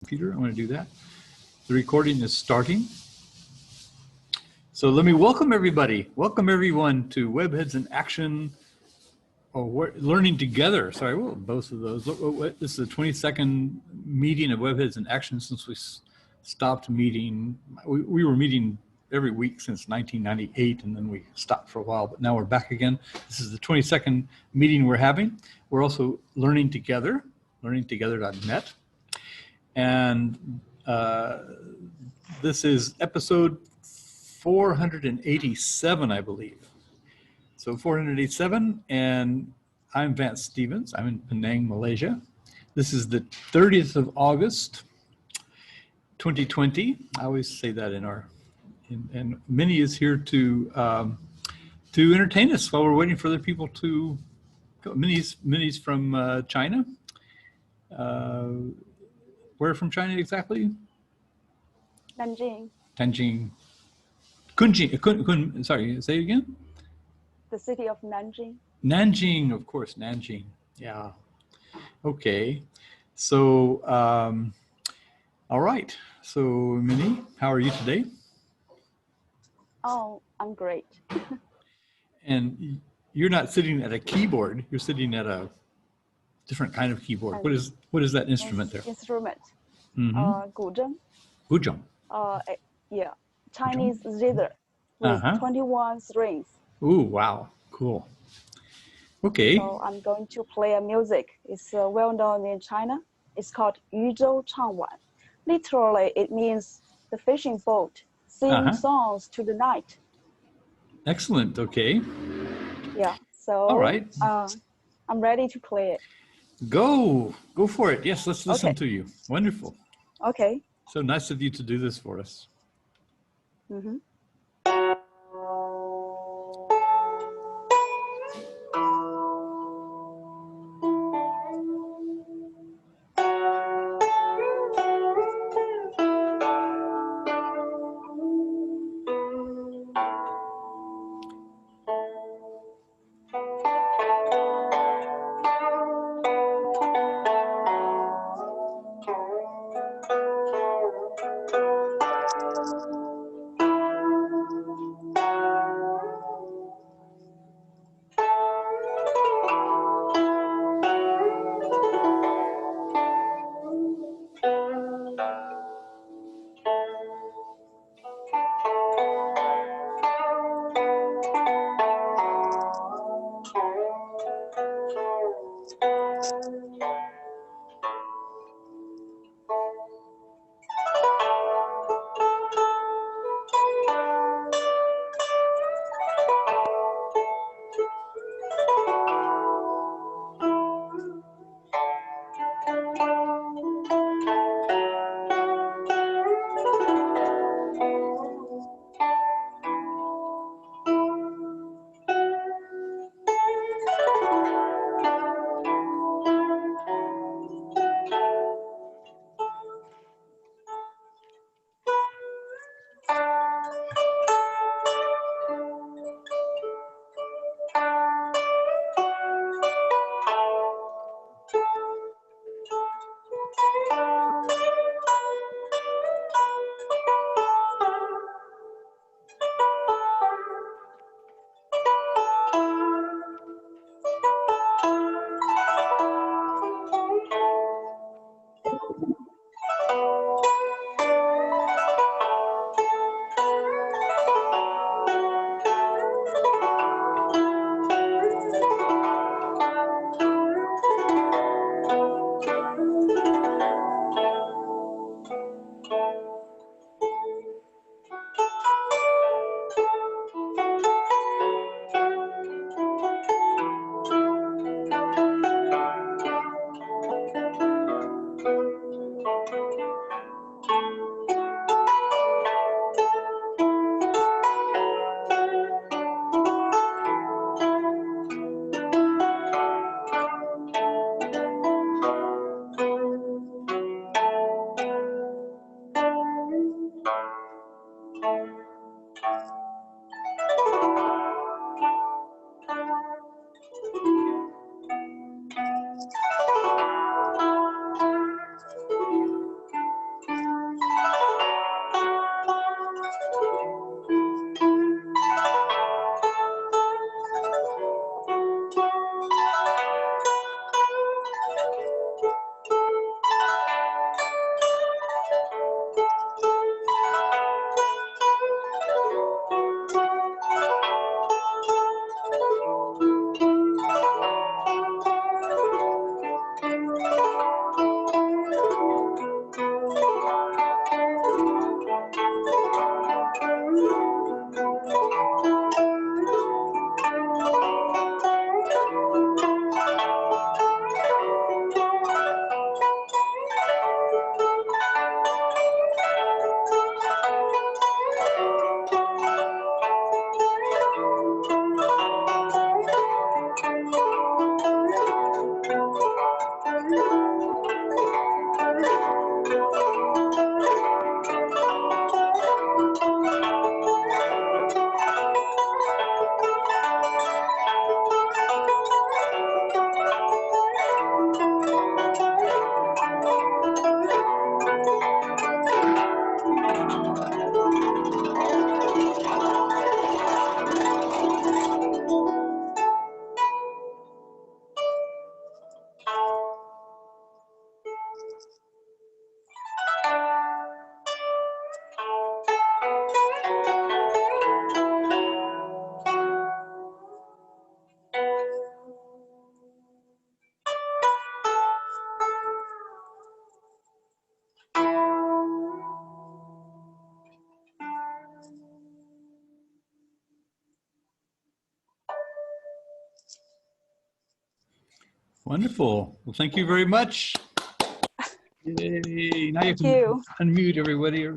computer. I'm going to do that. The recording is starting. So let me welcome everybody. Welcome everyone to Webheads in Action, or we're learning together. Sorry, well, both of those. This is the 22nd meeting of Webheads in Action since we stopped meeting. We were meeting every week since 1998, and then we stopped for a while, but now we're back again. This is the 22nd meeting we're having. We're also learning together, learningtogether.net. And this is episode 487, I believe. So 487, and I'm Vance Stevens. I'm in Penang, Malaysia. This is the 30th of August, 2020. I always say that and Minnie is here to entertain us while we're waiting for other people to go. Minnie's from China. Where from China exactly? Nanjing. Nanjing. Kunjing. Sorry, say it again? The city of Nanjing. Nanjing, of course, Nanjing. Yeah. Okay. So, all right. So, Minnie, how are you today? Oh, I'm great. And you're not sitting at a keyboard. You're sitting at a different kind of keyboard. What is that instrument there? Instrument. Mm-hmm. Guzheng. Guzheng. Yeah. Chinese zither with 21 strings. Ooh, wow. Cool. Okay. So I'm going to play a music. It's well known in China. It's called Yuzhou Changwan. Literally, it means the fishing boat sing songs to the night. Excellent. Okay. Yeah. So all right. I'm ready to play it. Go for it. Yes, let's listen to you. Wonderful. Okay. So nice of you to do this for us. Mm-hmm. Wonderful. Well, thank you very much. Yay. Now you Thank can you. unmute everybody.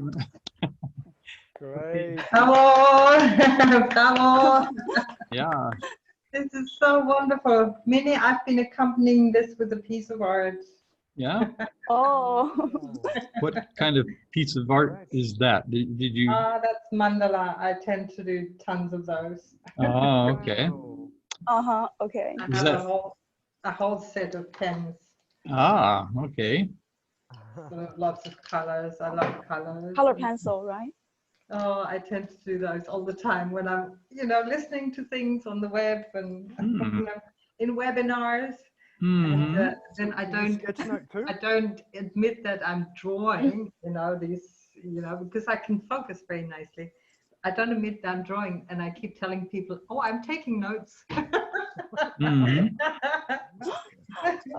Great. Hello, hello. Yeah. This is so wonderful. Minnie, I've been accompanying this with a piece of art. Yeah. Oh, What kind of piece of art is that? Did you? That's mandala. I tend to do tons of those. Oh, okay. Wow. okay. I Is have that- a whole set of pens. Ah, okay. So lots of colors. I love colors. Color pencil, right? Oh, I tend to do those all the time when I'm, listening to things on the web and Hmm. in webinars. Hmm. And then I You don't sketch note too? I don't admit that I'm drawing, because I can focus very nicely. I don't admit that I'm drawing, and I keep telling people, "Oh, I'm taking notes." Hmm.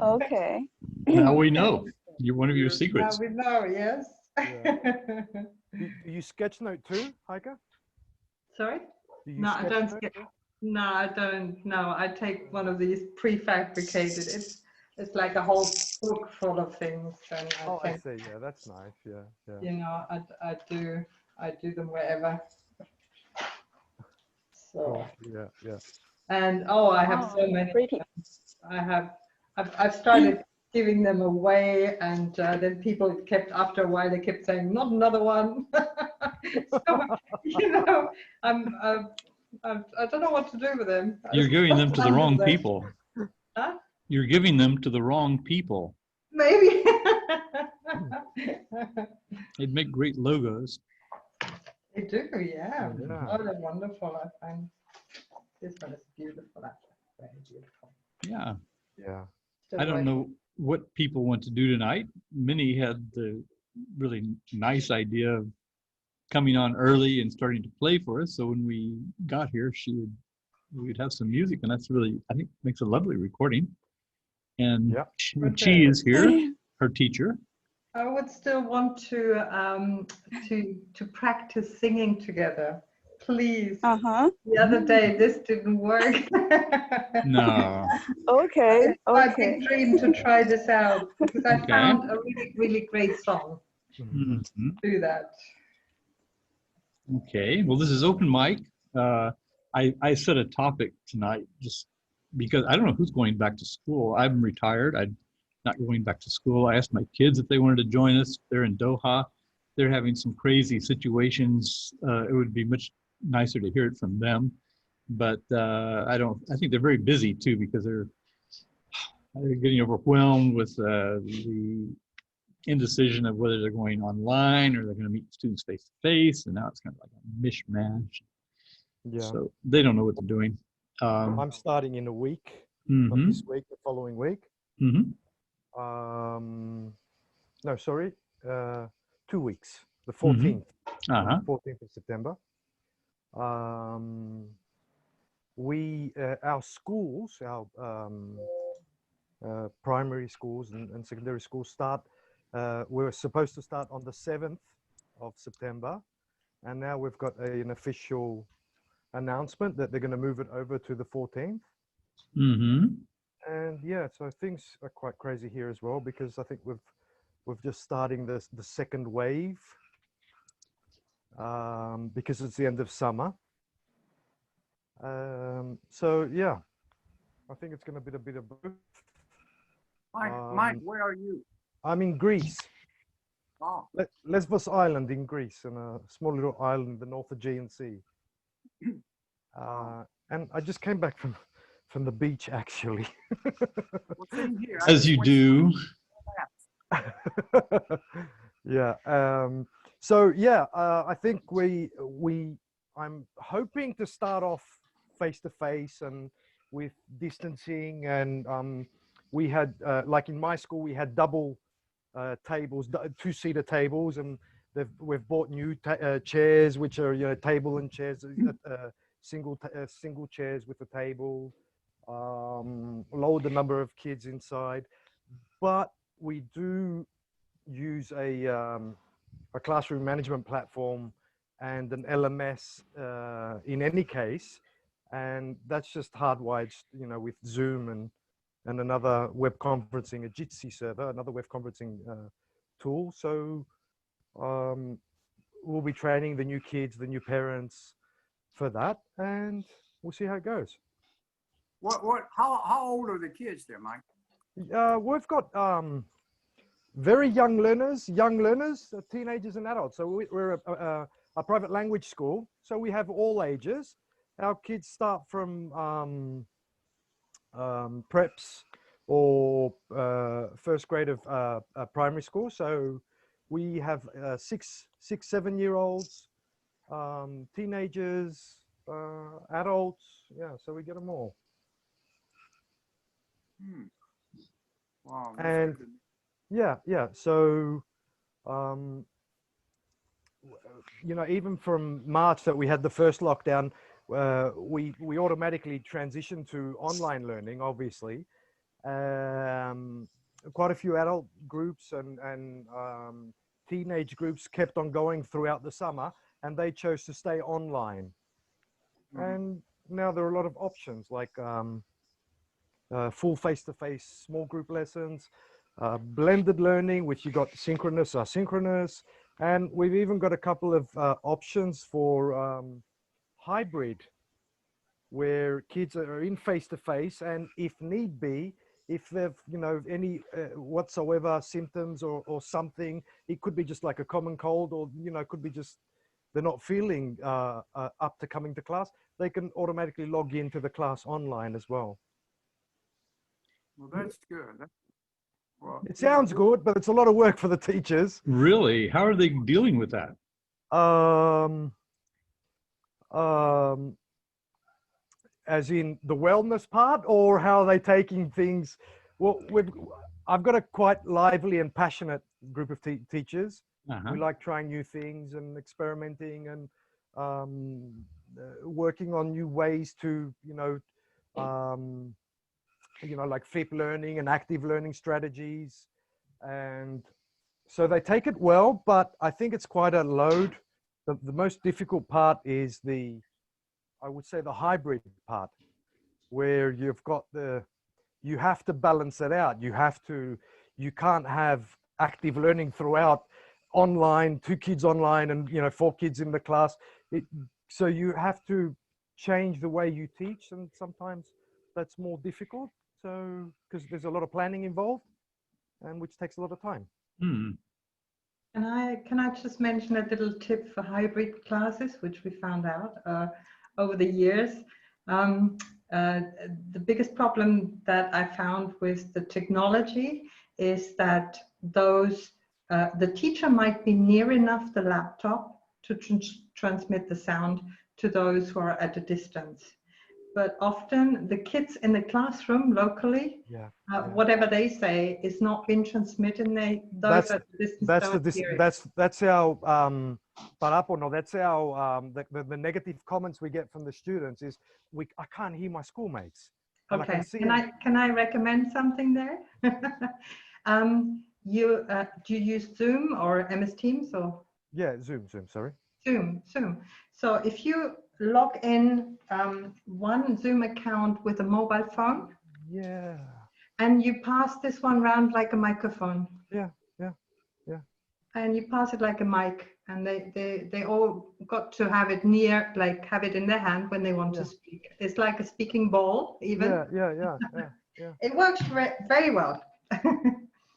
Okay. Now we know. You're one of your Now secrets. we know, yes. Do you sketch note too, Heike? Sorry? Do you No, I sketch don't note sketch. too? No, I don't. No, I take one of these prefabricated. It's like a whole book full of things, and Oh, I see. Yeah, that's nice. Yeah. I do them wherever. So, Cool. Yeah. and I have so Oh, many. pretty. I've started giving them away, and then people after a while they kept saying, "Not another one." So, I'm I don't know what to do with them. You're giving them to the wrong Them. people. Huh? You're giving them to the wrong people. Maybe. They'd make great logos. They do, yeah. Yeah. Oh, they're wonderful. I find this one is beautiful. Actually, very beautiful. Yeah. Yeah. Still I don't working. know what people want to do tonight. Minnie had the really nice idea of coming on early and starting to play for us. So when we got here, we'd have some music, and that's really, I think, makes a lovely recording. And Yeah. she is here, her teacher. I would still want to practice singing together, please. The other day this didn't work. No. Okay. It's my Okay. big dream to try this out because I Okay. found a really, really great song Mhm. to do that. Okay. Well, this is open mic. I set a topic tonight just because I don't know who's going back to school. I'm retired. I'm not going back to school. I asked my kids if they wanted to join us. They're in Doha. They're having some crazy situations. It would be much nicer to hear it from them. But I think they're very busy too because they're getting overwhelmed with the indecision of whether they're going online or they're going to meet students face to face, and now it's kind of like a mishmash. Yeah. So they don't know what they're doing. I'm starting in a week. Not Mhm. this week, the following week. Mhm. No, sorry. 2 weeks. The Mhm. 14th. On Uh-huh. the 14th of September. Our schools, our primary schools and secondary schools start. We were supposed to start on the 7th of September, and now we've got an official announcement that they're going to move it over to the 14th. Mhm. And yeah, so things are quite crazy here as well because I think we're just starting the second wave because it's the end of summer. So yeah, I think it's going to be a bit of both. Mike, where are you? I'm in Greece, Oh, Lesbos Island in Greece, in a small little island in the North Aegean Sea. And I just came back from the beach, actually. well, same here. As you do. Yeah. So yeah, I think I'm hoping to start off face to face and with distancing, and we had like in my school we had double tables, two-seater tables, and we've bought new chairs which are table and chairs, single chairs with a table, lowered the number of kids inside, but we do use a classroom management platform and an LMS in any case, and that's just hardwired, with Zoom and another web conferencing, a Jitsi server, another web conferencing tool. So we'll be training the new kids, the new parents for that, and we'll see how it goes. How old are the kids there, Mike? We've got very young learners, teenagers and adults. So we're a private language school. So we have all ages. Our kids start from preps or first grade of primary school. So we have 6-7-year-olds, teenagers, adults. Yeah, so we get them all. Wow. And yeah. So, you know, even from March that we had the first lockdown, we automatically transitioned to online learning, obviously. Quite a few adult groups and teenage groups kept on going throughout the summer, and they chose to stay online. And now there are a lot of options like full face-to-face small group lessons, blended learning, which you got synchronous, asynchronous, and we've even got a couple of options for hybrid, where kids are in face-to-face, and if need be, if they've, you know, any whatsoever symptoms or something, it could be just like a common cold, or, you know, it could be just they're not feeling up to coming to class, they can automatically log into the class online as well. Well, that's good. Well, It sounds good, but it's a lot of work for the teachers. Really? How are they dealing with that? As in the wellness part, or how are they taking things? Well, I've got a quite lively and passionate group of teachers. We like trying new things and experimenting and working on new ways to, like FIP learning and active learning strategies. And so they take it well, but I think it's quite a load. The most difficult part is I would say the hybrid part, where you've got you have to balance it out. You can't have active learning throughout online, 2 kids online and, 4 kids in the class. So you have to change the way you teach, and sometimes that's more difficult. So, because there's a lot of planning involved, and which takes a lot of time. Can I just mention a little tip for hybrid classes, which we found out over the years. The biggest problem that I found with the technology is that the teacher might be near enough the laptop to transmit the sound to those who are at a distance. But often the kids in the classroom locally, whatever they say is not being transmitted. Those at the distance don't hear it. That's our parapono. That's our the negative comments we get from the students is I can't hear my schoolmates. Okay, can I recommend something there? Do you use Zoom or MS Teams or? Yeah, Zoom. Sorry. Zoom. So if you log in one Zoom account with a mobile phone, and you pass this one around like a microphone, and you pass it like a mic, and they all got to have it near, like have it in their hand when they want to speak. It's like a speaking ball, even. Yeah. It works very well.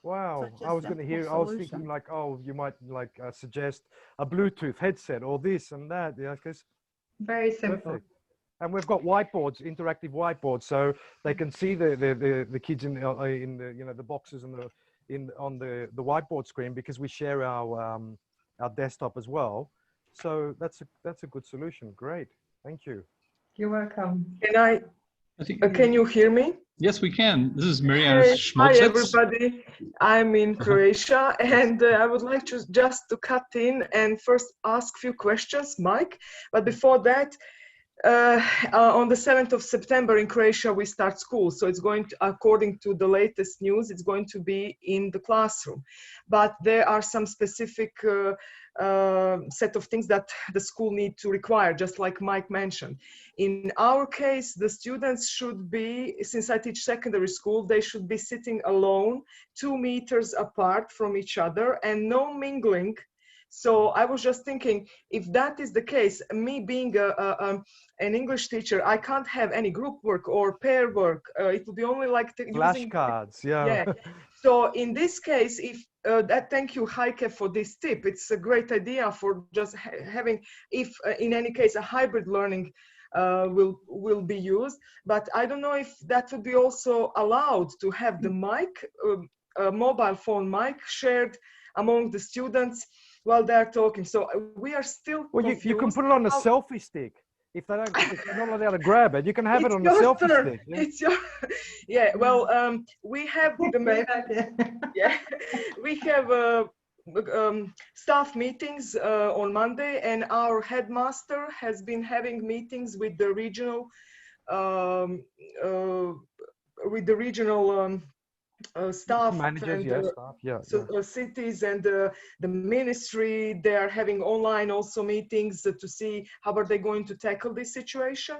Wow, I was thinking like, oh, you might like suggest a Bluetooth headset or this and that. Yeah, because very simple. Perfect. And we've got whiteboards, interactive whiteboards, so they can see the kids in the the boxes and on the whiteboard screen, because we share our desktop as well. So that's a good solution. Great, thank you. You're welcome. Can you hear me? Yes, we can. This is Mariana Schmolzitz. Hi, everybody. I'm in Croatia, and I would like just to cut in and first ask a few questions, Mike. But before that, On the 7th of September in Croatia, we start school. So it's going to, according to the latest news, it's going to be in the classroom. But there are some specific set of things that the school need to require, just like Mike mentioned. In our case, the students should be, since I teach secondary school, they should be sitting alone, 2 meters apart from each other and no mingling. So I was just thinking, if that is the case, me being an English teacher, I can't have any group work or pair work. It will be only like using Flashcards, yeah. yeah. So in this case, if thank you, Heike, for this tip. It's a great idea for just having, if in any case, a hybrid learning will be used. But I don't know if that would be also allowed to have the mic, mobile phone mic shared among the students while they're talking. So we are still Well, you can put it on a selfie stick. If they don't, if they're not allowed to grab it, you can have it on a selfie stick. Yeah? It's your, yeah. Well, we have yeah, we have staff meetings on Monday, and our headmaster has been having meetings with the regional staff Managers, and staff, yeah. cities and the ministry. They are having online also meetings to see how are they going to tackle this situation.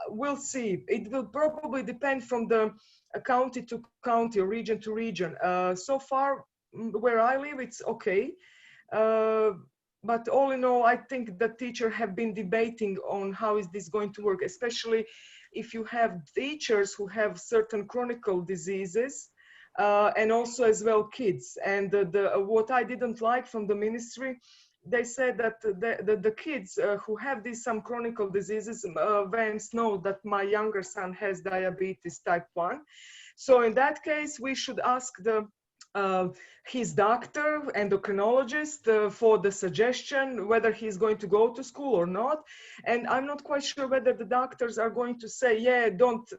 We'll see. It will probably depend from the county to county or region to region. So far, where I live, it's okay. But all in all, I think the teachers have been debating on how is this going to work, especially if you have teachers who have certain chronic diseases and also as well kids. And what I didn't like from the ministry, they said that the kids who have these some chronic diseases, Vance knows that my younger son has diabetes type 1. So in that case, we should ask his doctor, endocrinologist, for the suggestion whether he's going to go to school or not. And I'm not quite sure whether the doctors are going to say, yeah, don't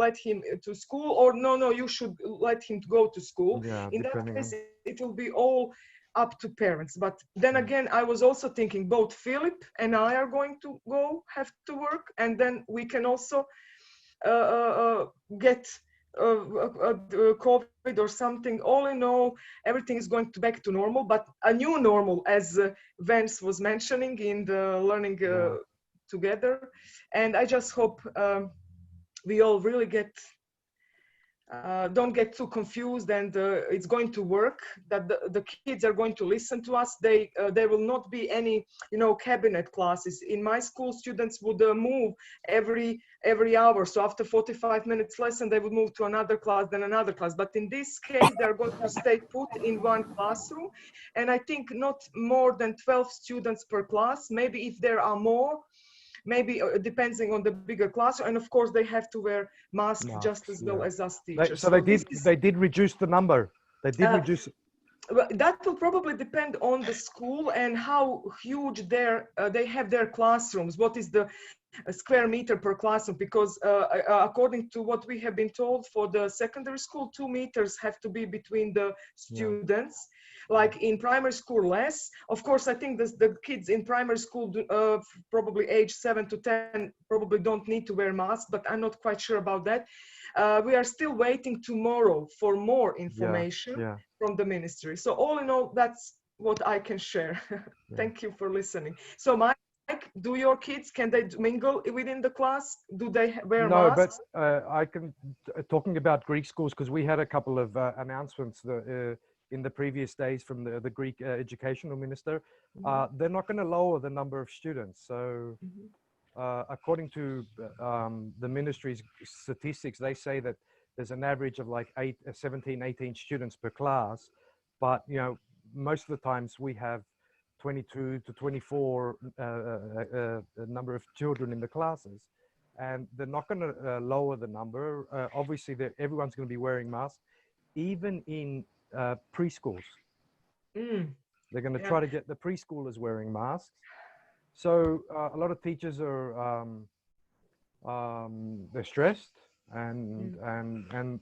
let him to school, or no, you should let him go to school. Yeah, in that case, it will be all up to parents. But then again, I was also thinking both Philip and I are going to have to work, and then we can also get COVID or something. All in all, everything is going back to normal, but a new normal, as Vance was mentioning in the learning together. And I just hope we all really don't get too confused, and it's going to work, that the kids are going to listen to us. There will not be any, cabinet classes. In my school, students would move every hour. So after 45 minutes lesson, they would move to another class, then another class. But in this case, they're going to stay put in one classroom. And I think not more than 12 students per class. Maybe if there are more, maybe depending on the bigger class, and of course they have to wear masks just as well as us teachers. So they did reduce the number. They did reduce. Well, that will probably depend on the school and how huge they have their classrooms. What is the square meter per classroom? Because according to what we have been told, for the secondary school, 2 meters have to be between the students. Like in primary school, less. Of course, I think the kids in primary school, probably age 7 to 10, probably don't need to wear masks, but I'm not quite sure about that. We are still waiting tomorrow for more information from the ministry. So all in all, that's what I can share. Thank you for listening. So Mike, do your kids, can they mingle within the class? Do they wear masks? No, but I can, talking about Greek schools, because we had a couple of announcements in the previous days from the Greek educational minister. They're not going to lower the number of students. So according to the ministry's statistics, they say that there's an average of like 17, 18 students per class. But, most of the times we have 22 to 24 number of children in the classes. And they're not going to lower the number. Obviously, everyone's going to be wearing masks, even in preschools. They're going to try to get the preschoolers wearing masks. So a lot of teachers are they're stressed, and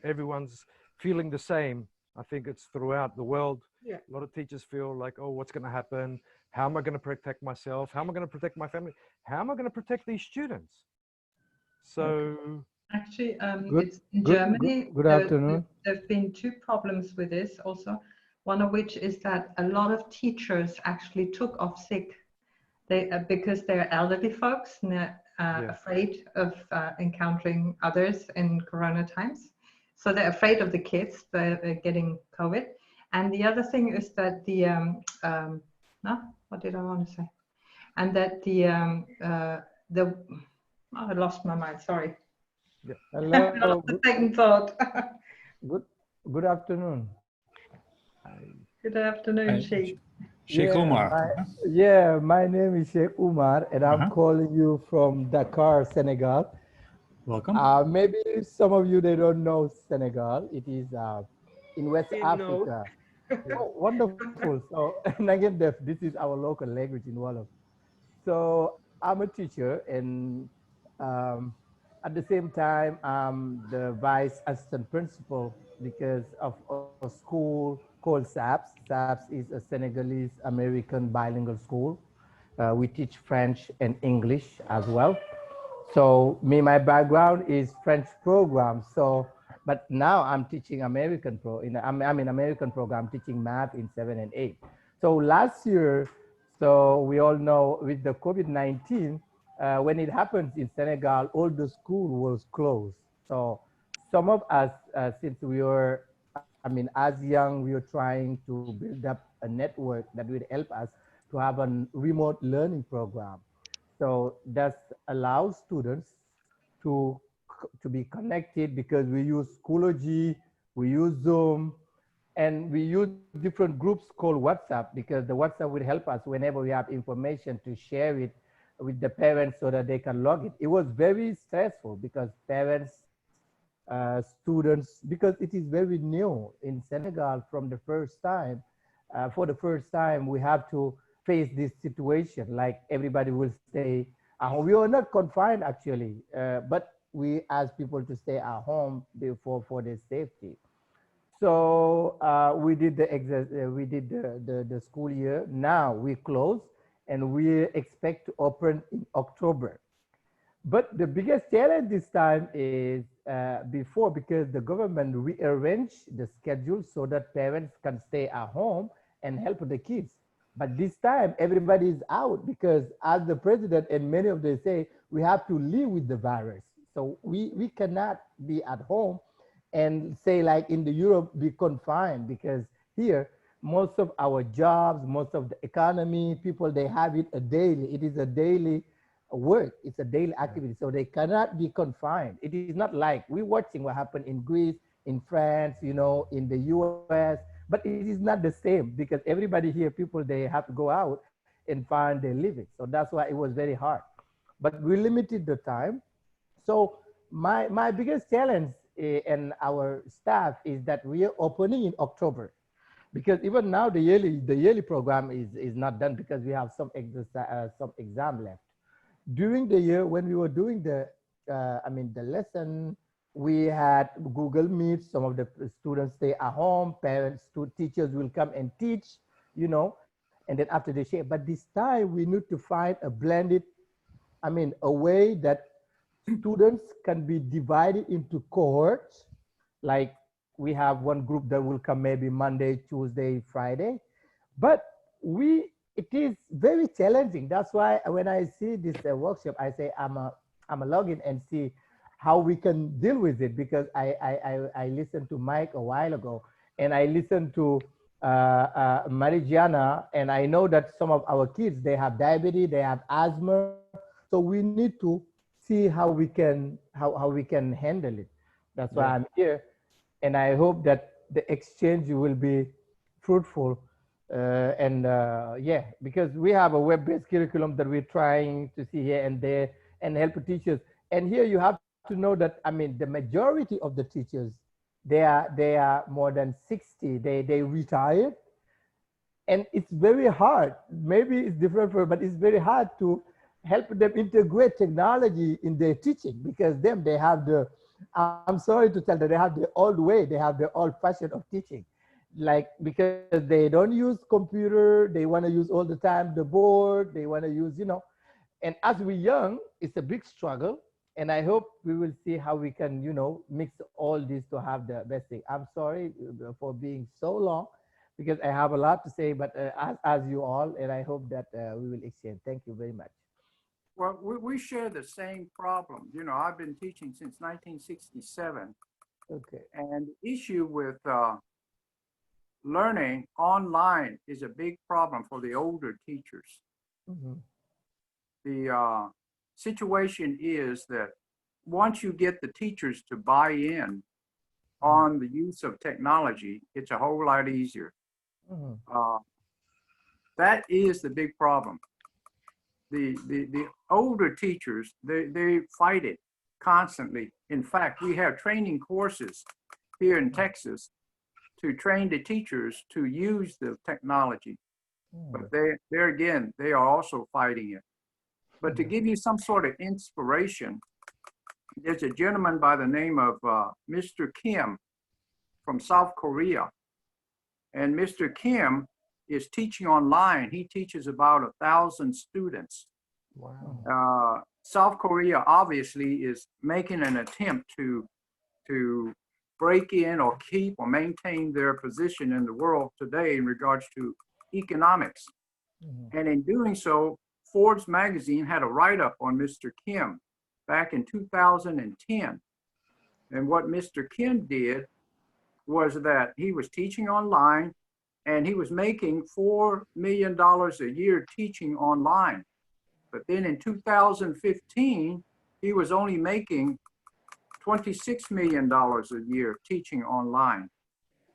everyone's feeling the same. I think it's throughout the world. Yeah. A lot of teachers feel like, oh, what's going to happen? How am I going to protect myself? How am I going to protect my family? How am I going to protect these students? So Actually, Good, it's in good, Germany. good afternoon. There've been two problems with this also. One of which is that a lot of teachers actually took off sick. They because they're elderly folks and they're afraid of encountering others in Corona times. So they're afraid of the kids getting COVID. And the other thing is that no, what did I want to say? And that I lost my mind. Sorry. Hello, The second thought. good, good afternoon. Good afternoon, Hi, Sheikh. Sheikh Omar. My name is Sheikh Umar, and I'm calling you from Dakar, Senegal. Welcome. Maybe some of you they don't know Senegal. It is in West We know. Africa. Oh, wonderful. So, Nagandef, this is our local language in Wolof. So, I'm a teacher, and at the same time, I'm the vice assistant principal because of a school called SAPS. SAPS is a Senegalese American bilingual school. We teach French and English as well. So my background is French program. So, but now I'm teaching American I'm in American program teaching math in 7 and 8. So last year, so we all know with the COVID-19, when it happens in Senegal, all the school was closed. So some of us, since we were, as young, we were trying to build up a network that would help us to have a remote learning program. So that allows students to be connected because we use Schoology, we use Zoom, and we use different groups called WhatsApp because the WhatsApp will help us whenever we have information to share it with the parents so that they can log it. It was very stressful because parents, students, because it is very new in Senegal from the first time. For the first time, we have to face this situation, like everybody will stay. We are not confined actually, but we ask people to stay at home for their safety. So we did the school year. Now we close, and we expect to open in October. But the biggest challenge this time is before, because the government rearranged the schedule so that parents can stay at home and help the kids. But this time everybody is out because as the president and many of them say, we have to live with the virus. So we cannot be at home and say like in the Europe, be confined because here, most of our jobs, most of the economy, people, they have it a daily. It is a daily work. It's a daily activity. So they cannot be confined. It is not like we're watching what happened in Greece, in France, you know, in the US, but it is not the same because everybody here, people, they have to go out and find their living. So that's why it was very hard. But we limited the time. So my biggest challenge and our staff is that we are opening in October because even now the yearly program is not done because we have some exam left. During the year when we were doing the lesson, we had Google Meet. Some of the students stay at home. Parents, teachers will come and teach, you know, and then after they share. But this time we need to find a blended, a way that students can be divided into cohorts. Like we have one group that will come maybe Monday, Tuesday, Friday. But it is very challenging. That's why when I see this workshop, I say I'm a login and see how we can deal with it because I listened to Mike a while ago and I listened to Marigiana, and I know that some of our kids, they have diabetes, they have asthma. So we need to see how we can handle it. That's why I'm here. And I hope that the exchange will be fruitful. Because we have a web-based curriculum that we're trying to see here and there and help teachers. And here you have to know that, the majority of the teachers, they are more than 60, they retired. And it's very hard. Maybe it's different but it's very hard to help them integrate technology in their teaching because they have I'm sorry to tell that they have the old way, they have the old fashion of teaching. like because they don't use computer, they want to use all the time the board, they want to use, you know, and as we're young, it's a big struggle. And I hope we will see how we can, you know, mix all this to have the best thing. I'm sorry for being so long because I have a lot to say, but as you all, and I hope that we will exchange. Thank you very much. Well, we share the same problem. You know, I've been teaching since 1967, Okay. and the issue with learning online is a big problem for the older teachers. Mm-hmm. The situation is that once you get the teachers to buy in on the use of technology, it's a whole lot easier. Mm-hmm. That is the big problem. The older teachers, they fight it constantly. In fact, we have training courses here in Texas to train the teachers to use the technology. But there again, they are also fighting it. But to give you some sort of inspiration, there's a gentleman by the name of Mr. Kim from South Korea. And Mr. Kim is teaching online. He teaches about 1,000 students. Wow. South Korea obviously is making an attempt to break in or keep or maintain their position in the world today in regards to economics. Mm-hmm. And in doing so, Forbes magazine had a write-up on Mr. Kim back in 2010. And what Mr. Kim did was that he was teaching online and he was making $4 million a year teaching online. But then in 2015, he was only making $26 million a year teaching online.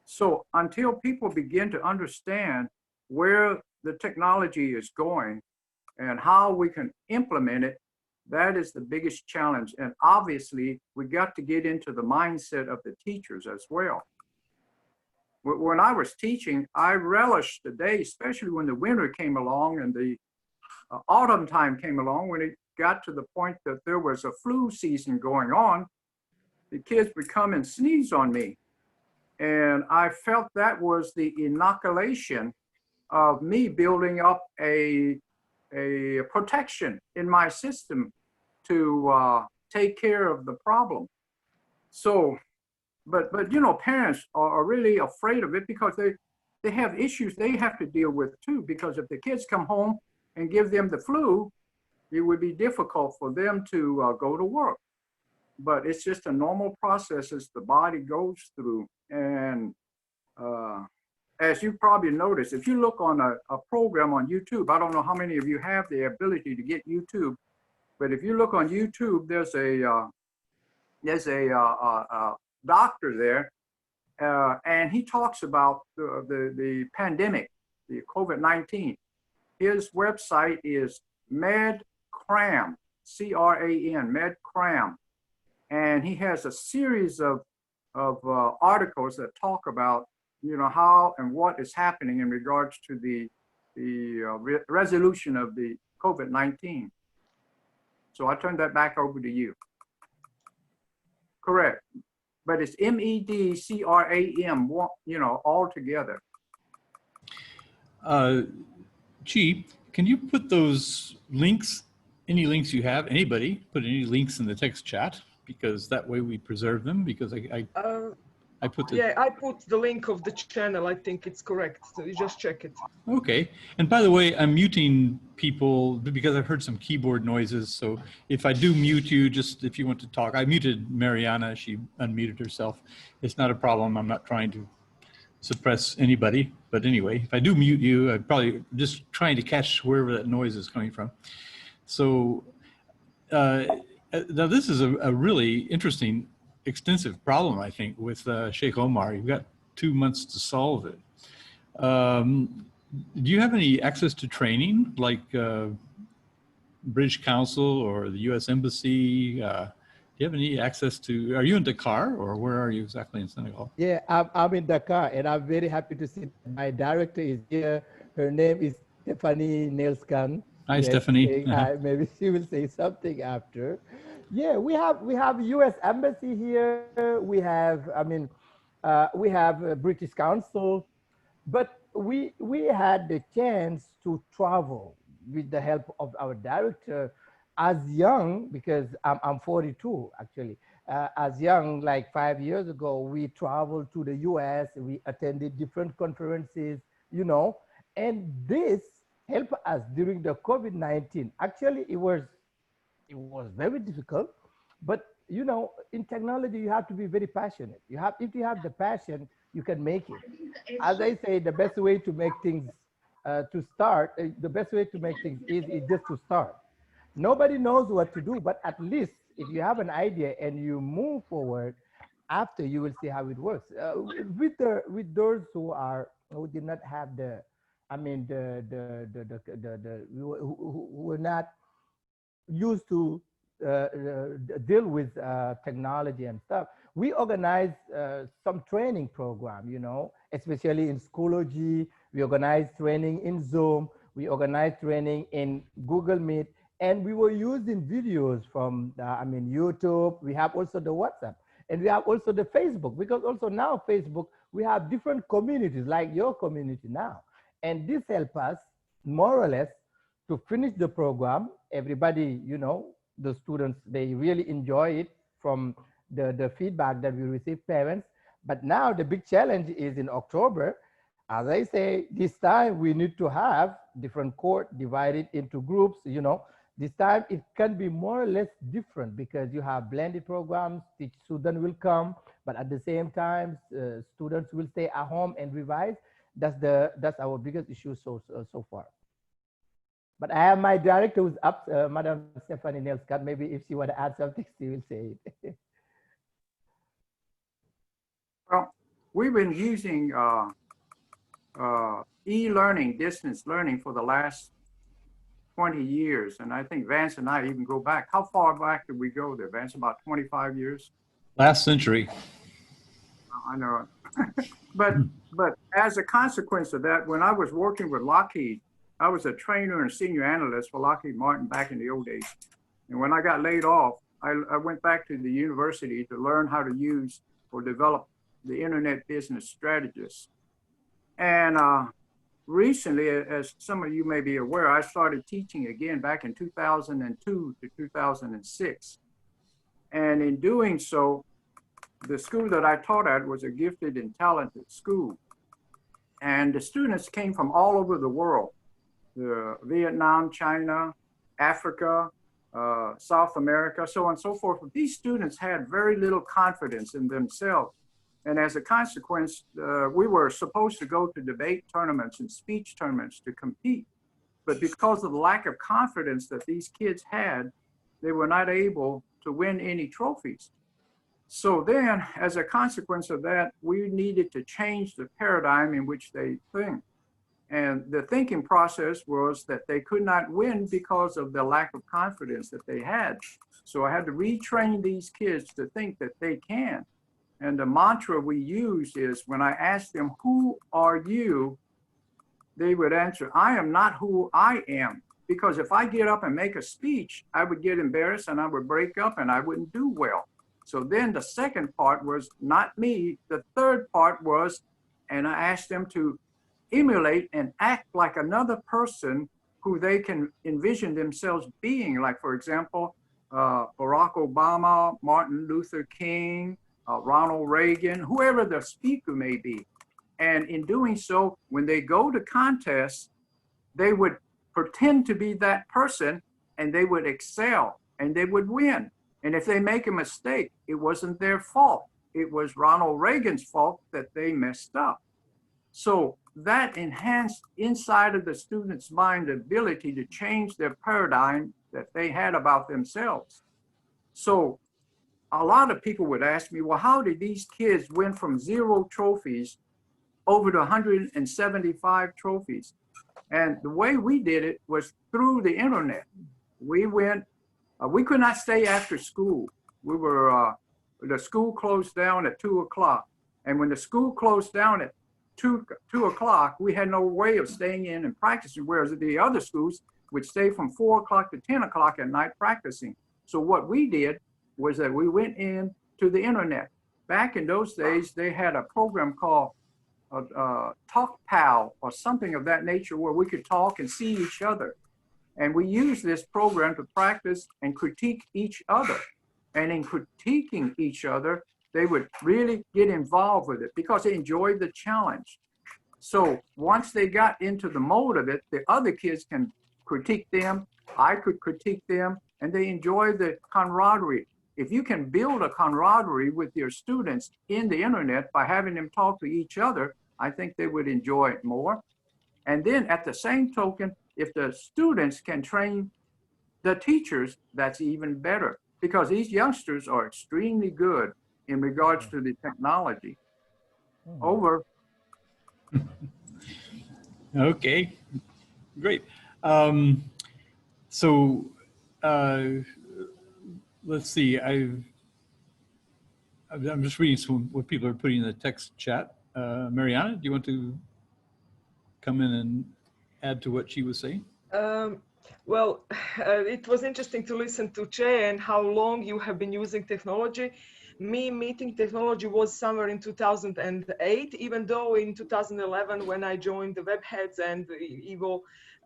So until people begin to understand where the technology is going and how we can implement it, that is the biggest challenge. And obviously, we got to get into the mindset of the teachers as well. When I was teaching, I relished the day, especially when the winter came along and the autumn time came along, when it got to the point that there was a flu season going on, the kids would come and sneeze on me. And I felt that was the inoculation of me building up a protection in my system to take care of the problem. So, but you know, parents are really afraid of it because they have issues they have to deal with too, because if the kids come home and give them the flu, it would be difficult for them to go to work. But it's just a normal process as the body goes through. And as you probably noticed, if you look on a program on YouTube, I don't know how many of you have the ability to get YouTube, but if you look on YouTube, there's a doctor there, and he talks about the pandemic, the COVID-19. His website is MedCram, C-R-A-N, MedCram. And he has a series of articles that talk about, you know, how and what is happening in regards to the resolution of the COVID-19. So I turn that back over to you. Correct. But it's MEDCRAM, you know, all together. Chi, can you put those links, any links you have, anybody, put any links in the text chat? Because that way we preserve them, because I put the... Yeah, I put the link of the channel. I think it's correct. So you just check it. Okay. And by the way, I'm muting people because I've heard some keyboard noises. So if I do mute you, just if you want to talk, I muted Mariana. She unmuted herself. It's not a problem. I'm not trying to suppress anybody. But anyway, if I do mute you, I'm probably just trying to catch wherever that noise is coming from. So now this is a really interesting, extensive problem, I think, with Sheikh Omar. You've got 2 months to solve it. Do you have any access to training, like British Council or the U.S. Embassy? Do you have any access to, are you in Dakar or where are you exactly in Senegal? Yeah, I'm in Dakar and I'm very happy to see my director is here. Her name is Stephanie Nelskan. Hi, Yes, Stephanie. maybe she will say something after. Yeah, we have U.S. Embassy here. We have, I mean, We have a British Council, but we had the chance to travel with the help of our director as young, because I'm 42 actually. As young, like 5 years ago, we traveled to the US, we attended different conferences, you know, and this helped us during the COVID-19. Actually, it was very difficult, but you know, in technology, you have to be very passionate. If you have the passion, you can make it. As I say, the best way to make things, the best way to make things is just to start. Nobody knows what to do, but at least if you have an idea and you move forward, after you will see how it works. With those who did not have the, I mean who were not used to deal with technology and stuff. We organize some training program, you know, especially in Schoology. We organize training in Zoom. We organize training in Google Meet. And we were using videos from, YouTube. We have also the WhatsApp. And we have also the Facebook, because also now Facebook, we have different communities like your community now. And this helps us more or less to finish the program. Everybody, you know, the students, they really enjoy it from the feedback that we receive, parents. But now the big challenge is in October. As I say, this time we need to have different court divided into groups, you know. This time it can be more or less different because you have blended programs. Each student will come, but at the same time, students will stay at home and revise. That's our biggest issue so far. But I have my director who's up, Madam Stephanie Nelscott. Maybe if she want to add something, she will say it. Well, we've been using e-learning, distance learning for the last 20 years. And I think Vance and I even go back. How far back did we go there, Vance? About 25 years? Last century. I know. but as a consequence of that, when I was working with Lockheed, I was a trainer and senior analyst for Lockheed Martin back in the old days. And when I got laid off, I went back to the university to learn how to use or develop the internet business strategist. And recently, as some of you may be aware, I started teaching again back in 2002 to 2006. And in doing so, the school that I taught at was a gifted and talented school. And the students came from all over the world, Vietnam, China, Africa, South America, so on and so forth. But these students had very little confidence in themselves. And as a consequence, we were supposed to go to debate tournaments and speech tournaments to compete. But because of the lack of confidence that these kids had, they were not able to win any trophies. So then, as a consequence of that, we needed to change the paradigm in which they think. And the thinking process was that they could not win because of the lack of confidence that they had. So I had to retrain these kids to think that they can. And the mantra we use is when I ask them, who are you? They would answer, I am not who I am. Because if I get up and make a speech, I would get embarrassed and I would break up and I wouldn't do well. So then the second part was not me. The third part was, and I asked them to emulate and act like another person who they can envision themselves being. Like, for example, Barack Obama, Martin Luther King, Ronald Reagan, whoever the speaker may be. And in doing so, when they go to contests, they would pretend to be that person and they would excel and they would win. And if they make a mistake, it wasn't their fault. It was Ronald Reagan's fault that they messed up. So that enhanced inside of the student's mind the ability to change their paradigm that they had about themselves. So a lot of people would ask me, well, how did these kids win from 0 trophies over to 175 trophies? And the way we did it was through the internet. We could not stay after school. The school closed down at 2 o'clock. And when the school closed down at 2 o'clock, we had no way of staying in and practicing, whereas the other schools would stay from 4 o'clock to 10 o'clock at night practicing. So what we did was that we went in to the internet back in those days, they had a program called Talk Pal or something of that nature where we could talk and see each other. And we used this program to practice and critique each other. And in critiquing each other, they would really get involved with it because they enjoyed the challenge. So once they got into the mode of it, the other kids can critique them, I could critique them, and they enjoy the camaraderie. If you can build a camaraderie with your students in the internet by having them talk to each other, I think they would enjoy it more. And then at the same token, if the students can train the teachers, that's even better because these youngsters are extremely good in regards to the technology. Over. Okay, great. So let's see. I'm just reading some what people are putting in the text chat. Mariana, do you want to come in and add to what she was saying? Well, it was interesting to listen to Che and how long you have been using technology. Me meeting technology was somewhere in 2008, even though in 2011, when I joined the Webheads and the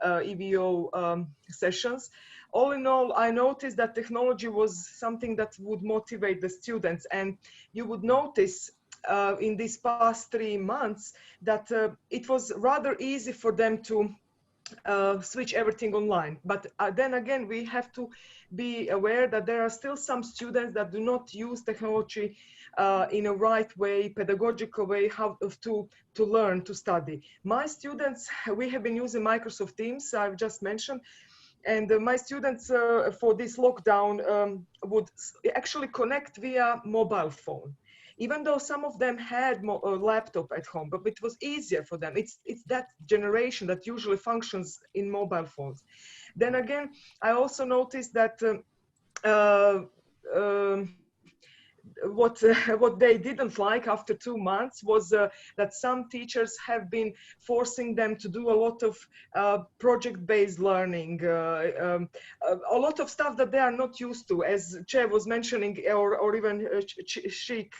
EVO sessions, all in all, I noticed that technology was something that would motivate the students. And you would notice in these past 3 months that it was rather easy for them to switch everything online. But then again, we have to be aware that there are still some students that do not use technology in a right way, pedagogical way, how to learn, to study. My students, we have been using Microsoft Teams, I've just mentioned, and my students for this lockdown would actually connect via mobile phone. Even though some of them had a laptop at home, but it was easier for them. It's that generation that usually functions in mobile phones. Then again, I also noticed that what they didn't like after 2 months was that some teachers have been forcing them to do a lot of project-based learning, a lot of stuff that they are not used to, as Che was mentioning, or even Sheikh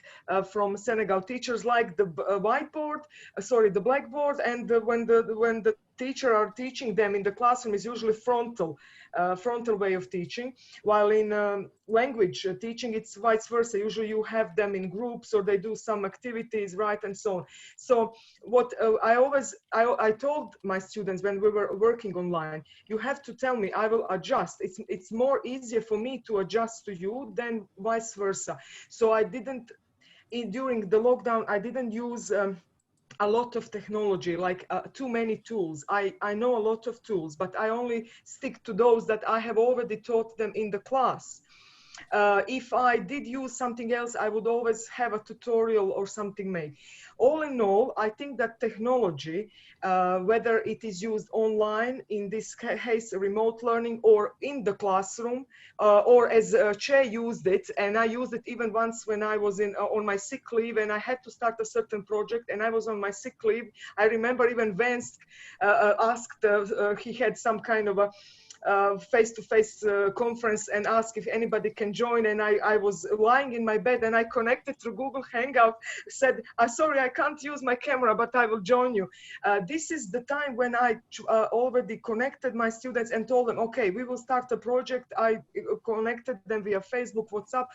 from Senegal, teachers like the whiteboard, the blackboard, and when the teacher are teaching them in the classroom is usually frontal way of teaching, while in language teaching it's vice versa. Usually you have them in groups or they do some activities, right, and so on. So what I told my students when we were working online, you have to tell me, I will adjust. It's more easier for me to adjust to you than vice versa. So I didn't, during the lockdown, I didn't use a lot of technology, like too many tools. I know a lot of tools, but I only stick to those that I have already taught them in the class. If I did use something else, I would always have a tutorial or something made. All in all, I think that technology, whether it is used online, in this case, remote learning, or in the classroom, or as Che used it, and I used it even once when I was on my sick leave and I had to start a certain project and I was on my sick leave. I remember even Vance asked, he had some kind of a face-to-face conference and asked if anybody can join, and I was lying in my bed and I connected through Google Hangout, said, sorry, I can't use my camera, but I will join you. This is the time when I already connected my students and told them, okay, we will start a project. I connected them via Facebook, WhatsApp,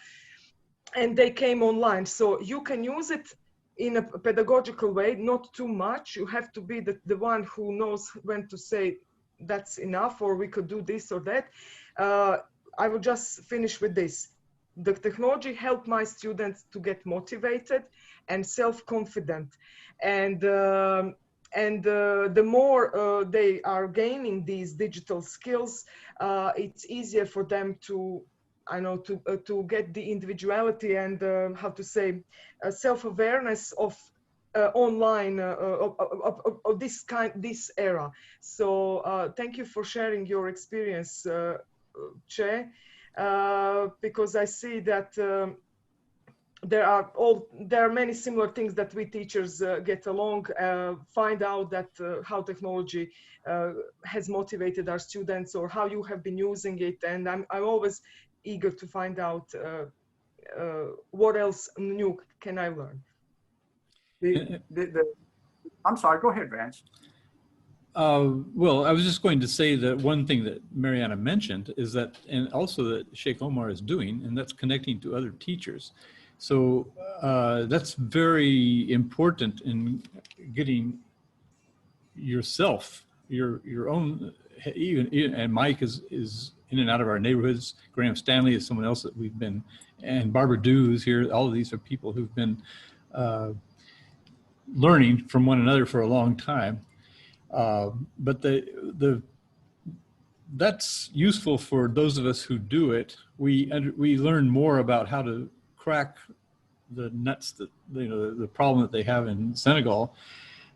and they came online. So you can use it in a pedagogical way, not too much. You have to be the one who knows when to say, that's enough, or we could do this or that. I will just finish with this. The technology helped my students to get motivated and self-confident, and the more they are gaining these digital skills, it's easier for them to, I know, to get the individuality and how to say, self-awareness of online of this era. So thank you for sharing your experience, Che, because I see that there are many similar things that we teachers get along, find out that how technology has motivated our students or how you have been using it, and I'm always eager to find out what else new can I learn? I'm sorry, go ahead, Vance. Well, I was just going to say that one thing that Mariana mentioned is that, and also that Sheikh Omar is doing, and that's connecting to other teachers. So that's very important in getting yourself, your own, even and Mike is in and out of our neighborhoods. Graham Stanley is someone else that we've been, and Barbara Dew is here. All of these are people who've been learning from one another for a long time. But that's useful for those of us who do it. We learn more about how to crack the nuts that, you know, the problem that they have in Senegal.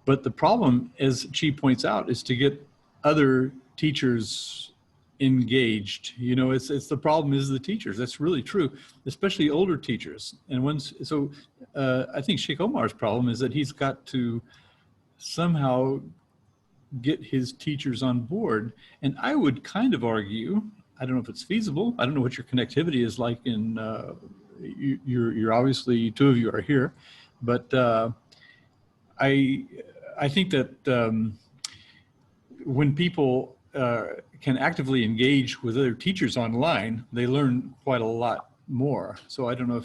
But the problem, as Chi points out, is to get other teachers engaged. You know, it's the problem is the teachers. That's really true, especially older teachers. And I think Sheikh Omar's problem is that he's got to somehow get his teachers on board. And I would kind of argue, I don't know if it's feasible. I don't know what your connectivity is like in, you're obviously, two of you are here, but I think that when people can actively engage with other teachers online, they learn quite a lot more. So I don't know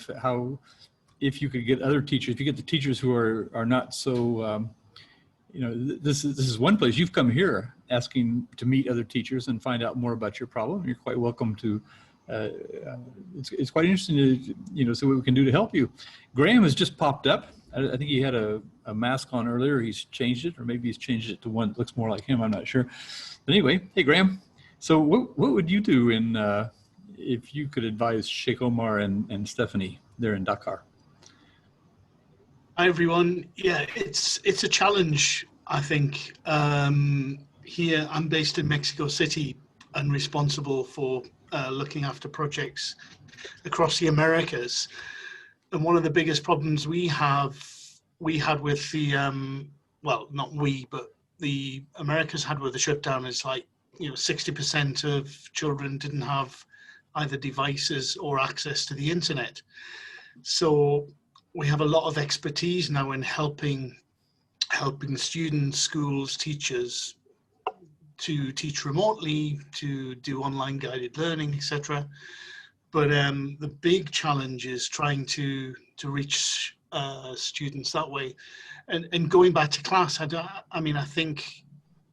if you could get other teachers, if you get the teachers who are not so, you know, this is one place. You've come here asking to meet other teachers and find out more about your problem. You're quite welcome to. It's quite interesting to, you know, see what we can do to help you. Graham has just popped up. I think he had a mask on earlier. He's changed it, or maybe he's changed it to one that looks more like him. I'm not sure. But anyway, hey Graham. So what would you do if you could advise Sheikh Omar and Stephanie there in Dakar? Hi everyone. Yeah, it's a challenge, I think. Here I'm based in Mexico City and responsible for looking after projects across the Americas. And one of the biggest problems we had with the well, not we, but the Americas had with the shutdown is, like, you know, 60% of children didn't have either devices or access to the internet. So we have a lot of expertise now in helping students, schools, teachers to teach remotely, to do online guided learning, etc. But the big challenge is trying to reach students that way. And going back to class, I mean, I think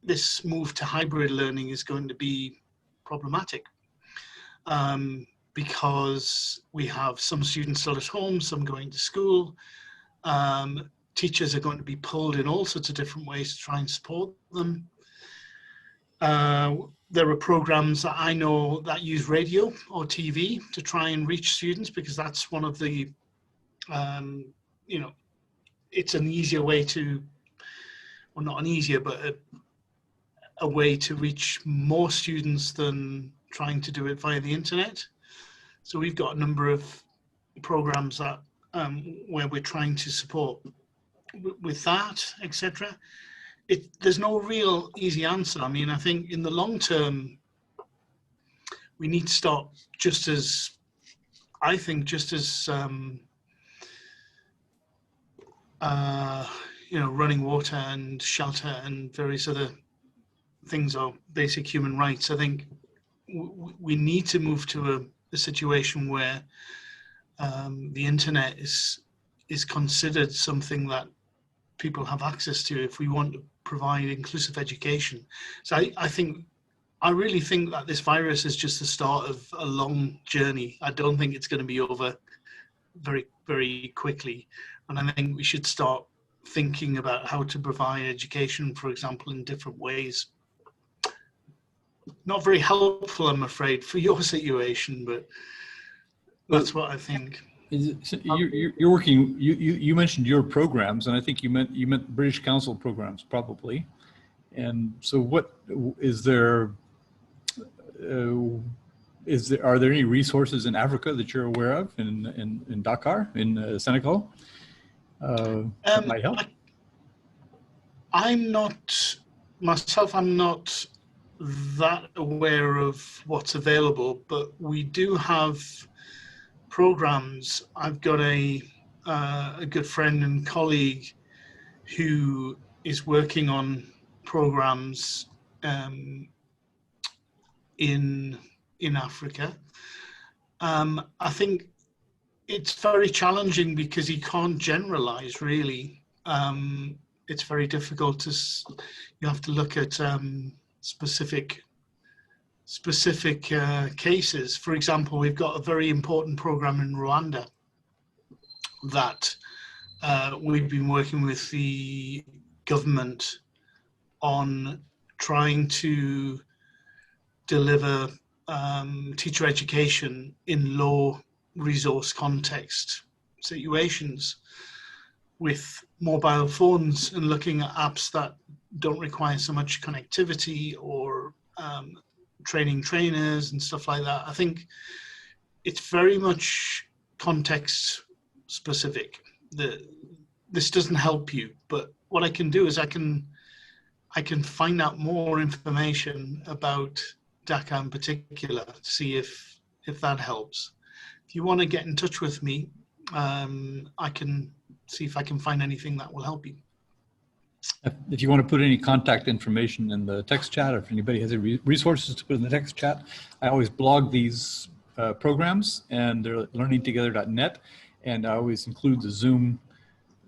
this move to hybrid learning is going to be problematic. Because we have some students still at home, some going to school. Teachers are going to be pulled in all sorts of different ways to try and support them. There are programs that I know that use radio or TV to try and reach students, because that's one of the, you know, it's an easier way to, well, not an easier, but a way to reach more students than trying to do it via the internet. So we've got a number of programs that where we're trying to support with that, etc. There's no real easy answer. I mean, I think in the long term, we need to start just as you know, running water and shelter and various other things are basic human rights. I think we need to move to a situation where the internet is considered something that people have access to if we want to provide inclusive education. So I really think that this virus is just the start of a long journey. I don't think it's going to be over very, very quickly. And I think we should start thinking about how to provide education, for example, in different ways. Not very helpful, I'm afraid, for your situation, but that's what I think. You're working. You mentioned your programs, and I think you meant British Council programs, probably. And so, what is there? Are there any resources in Africa that you're aware of in Dakar, in Senegal? That might help. I'm not myself. I'm not that aware of what's available, but we do have programs, I've got a good friend and colleague who is working on programs in Africa. I think it's very challenging because he can't generalize, really. It's very difficult to, you have to look at specific cases. For example, we've got a very important program in Rwanda that we've been working with the government on trying to deliver teacher education in low resource context situations with mobile phones, and looking at apps that don't require so much connectivity or training trainers and stuff like that. I think it's very much context specific. This doesn't help you, but what I can do is I can find out more information about Dhaka in particular, to see if that helps. If you want to get in touch with me, I can see if I can find anything that will help you. If you want to put any contact information in the text chat, or if anybody has any resources to put in the text chat, I always blog these programs, and they're at learningtogether.net, and I always include the Zoom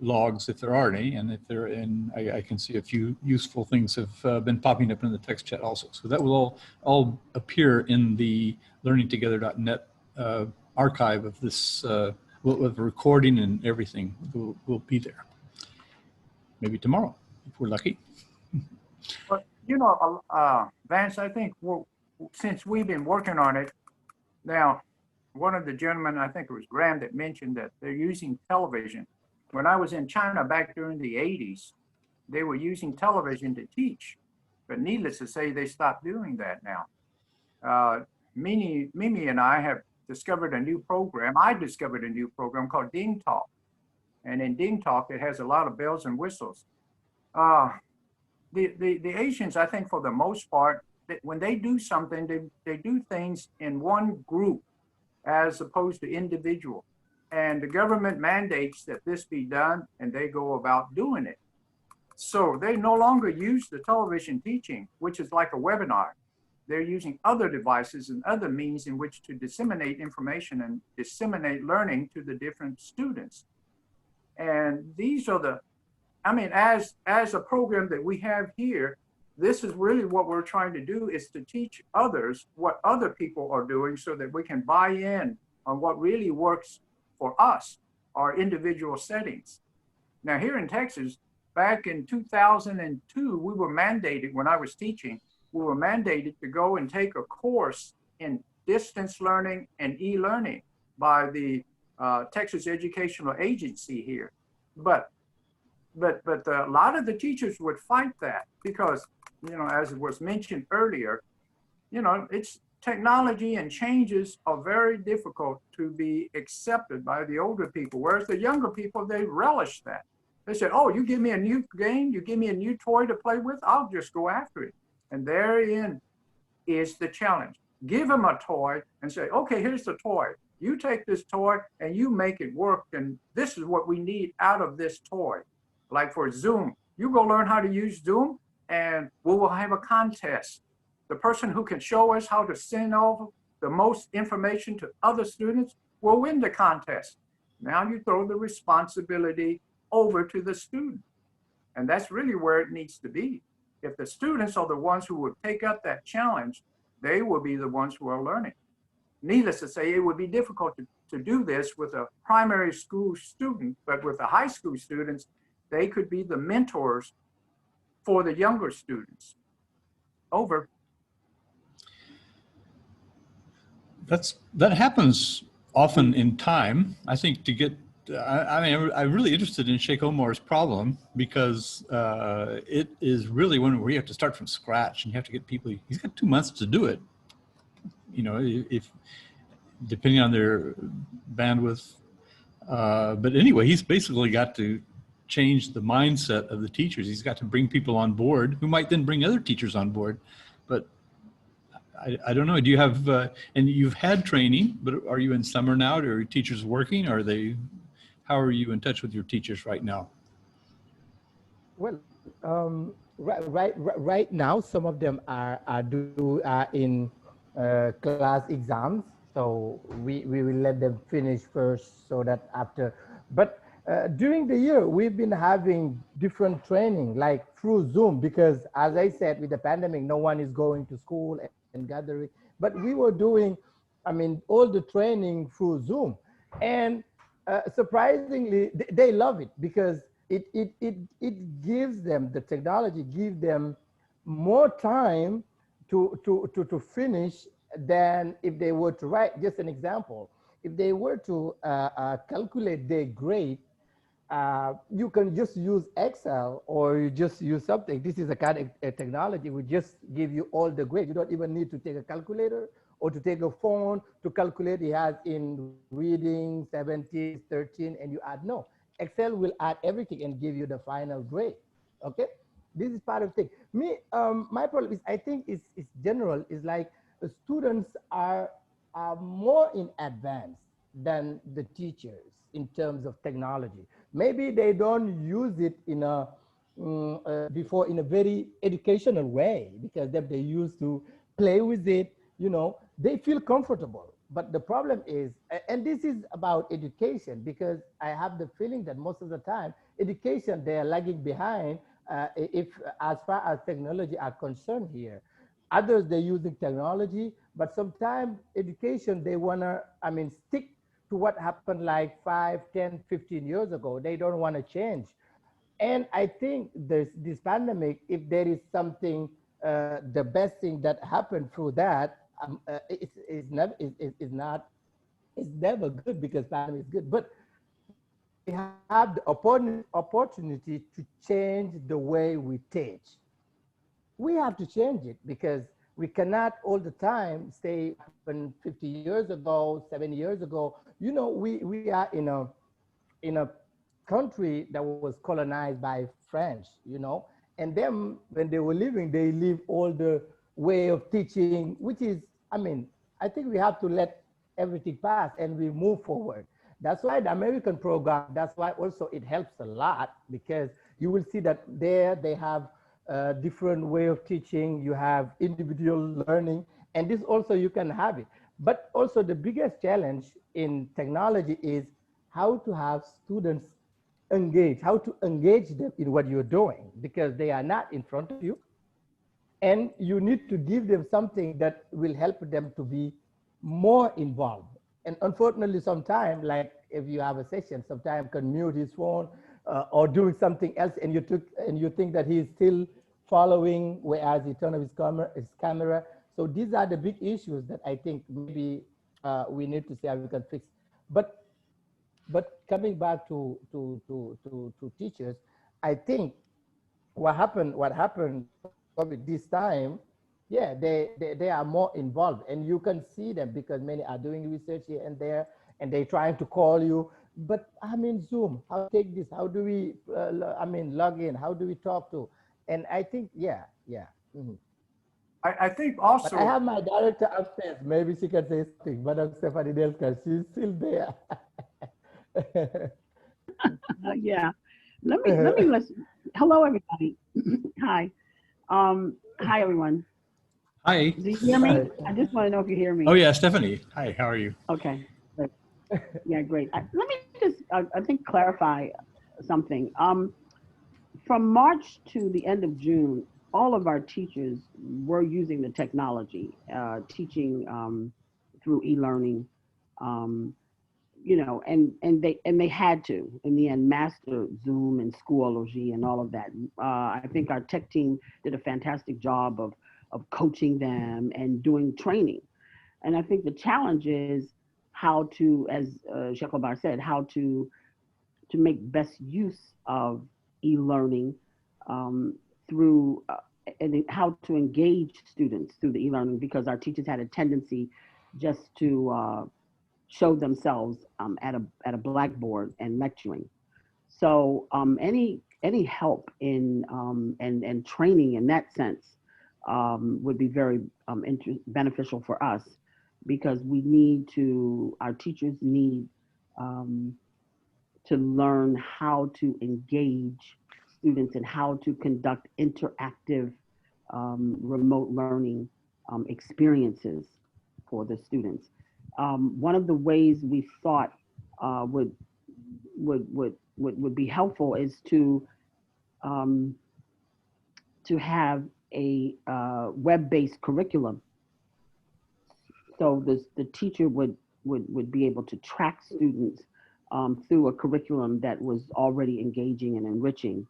logs if there are any, and if they're in, I can see a few useful things have been popping up in the text chat also. So that will all appear in the learningtogether.net archive of this, with recording and everything will be there. Maybe tomorrow, if we're lucky. But you know, Vance, I think since we've been working on it now, one of the gentlemen, I think it was Graham, that mentioned that they're using television. When I was in China back during the 80s, they were using television to teach, but needless to say, they stopped doing that now. Mimi and I have discovered a new program. I discovered a new program called Ding Talk. And in Ding Talk, it has a lot of bells and whistles. The Asians, I think for the most part, when they do something, they do things in one group as opposed to individual. And the government mandates that this be done, and they go about doing it. So they no longer use the television teaching, which is like a webinar. They're using other devices and other means in which to disseminate information and disseminate learning to the different students. And these are as a program that we have here, this is really what we're trying to do, is to teach others what other people are doing so that we can buy in on what really works for us, our individual settings. Now here in Texas, back in 2002, we were mandated, when I was teaching, we were mandated to go and take a course in distance learning and e-learning by the Texas Educational Agency here. But a lot of the teachers would fight that because, you know, as it was mentioned earlier, you know, it's technology and changes are very difficult to be accepted by the older people, whereas the younger people, they relish that. They say, oh, you give me a new game, you give me a new toy to play with, I'll just go after it. And therein is the challenge. Give them a toy and say, okay, here's the toy. You take this toy and you make it work, and this is what we need out of this toy. Like for Zoom, you go learn how to use Zoom, and we will have a contest. The person who can show us how to send off the most information to other students will win the contest. Now you throw the responsibility over to the student. And that's really where it needs to be. If the students are the ones who would take up that challenge, they will be the ones who are learning. Needless to say, it would be difficult to do this with a primary school student, but with the high school students, they could be the mentors for the younger students. Over. That happens often in time. I think to get, I'm really interested in Sheikh Omar's problem because it is really one where you have to start from scratch and you have to get people, he's got 2 months to do it. You know, if depending on their bandwidth. But anyway, he's basically got to change the mindset of the teachers. He's got to bring people on board who might then bring other teachers on board. But I don't know. Do you have, and you've had training, but are you in summer now? Are your teachers working? Are they, how are you in touch with your teachers right now? Well, right now, some of them are in class exams. So we will let them finish first so that after, but during the year, we've been having different training like through Zoom, because as I said, with the pandemic, no one is going to school and gathering, but we were doing, I mean, all the training through Zoom. And surprisingly, they love it because it gives them, the technology gives them more time to finish than if they were to write. Just an example, if they were to calculate their grade, you can just use Excel or you just use something. This is a kind of a technology will just give you all the grades. You don't even need to take a calculator or to take a phone to calculate. It has in reading 17, 13, and you add. No, Excel will add everything and give you the final grade. Okay, this is part of the thing. Me, my problem is, I think it's general. Is like students are more in advance than the teachers in terms of technology. Maybe they don't use it in a before in a very educational way, because they used to play with it. You know, they feel comfortable. But the problem is, and this is about education, because I have the feeling that most of the time, education, they are lagging behind if as far as technology are concerned here. Others, they're using technology, but sometimes education, they wanna, I mean, stick to what happened like 5, 10, 15 years ago. They don't want to change. And I think this pandemic, if there is something, the best thing that happened through that, it's never good, because pandemic is good. But we have the opportunity to change the way we teach. We have to change it, because we cannot all the time say what happened 50 years ago, 70 years ago. You know, we are in a country that was colonized by French, you know, and them, when they were living, they live all the way of teaching, which is, I mean, I think we have to let everything pass and we move forward. That's why the American program, that's why also it helps a lot, because you will see that there they have a different way of teaching, you have individual learning, and this also you can have it. But also the biggest challenge in technology is how to have students engage, how to engage them in what you're doing, because they are not in front of you. And you need to give them something that will help them to be more involved. And unfortunately, sometimes, like if you have a session, sometimes can mute his phone or doing something else, and you think that he's still following, whereas he turned off his camera. So these are the big issues that I think maybe we need to see how we can fix. But coming back to teachers, I think what happened COVID this time, yeah, they are more involved, and you can see them because many are doing research here and there, and they trying to call you. But I'm in Zoom. How to take this? How do we? I mean, log in. How do we talk to? And I think, yeah. Mm-hmm. I think also. But I have my director upstairs. Maybe she can say something. Madam Stephanie Delka, she's still there. Yeah. Let me listen. Hello, everybody. Hi. Hi, everyone. Hi. Do you hear me? I just want to know if you hear me. Oh yeah, Stephanie. Hi, how are you? Okay. Good. Yeah, great. Let me just, I think, clarify something. From March to the end of June, all of our teachers were using the technology, teaching through e-learning. You know, and they had to, in the end, master Zoom and Schoology and all of that. I think our tech team did a fantastic job of coaching them and doing training. And I think the challenge is how to, as Shekobar said, how to make best use of e-learning through and how to engage students through the e-learning, because our teachers had a tendency just to show themselves at a blackboard and lecturing. So any help in and training in that sense would be very beneficial for us because we need to, our teachers need um, to learn how to engage students and how to conduct interactive remote learning experiences for the students. One of the ways we thought would be helpful is um, to have a web-based curriculum. So the teacher would be able to track students through a curriculum that was already engaging and enriching,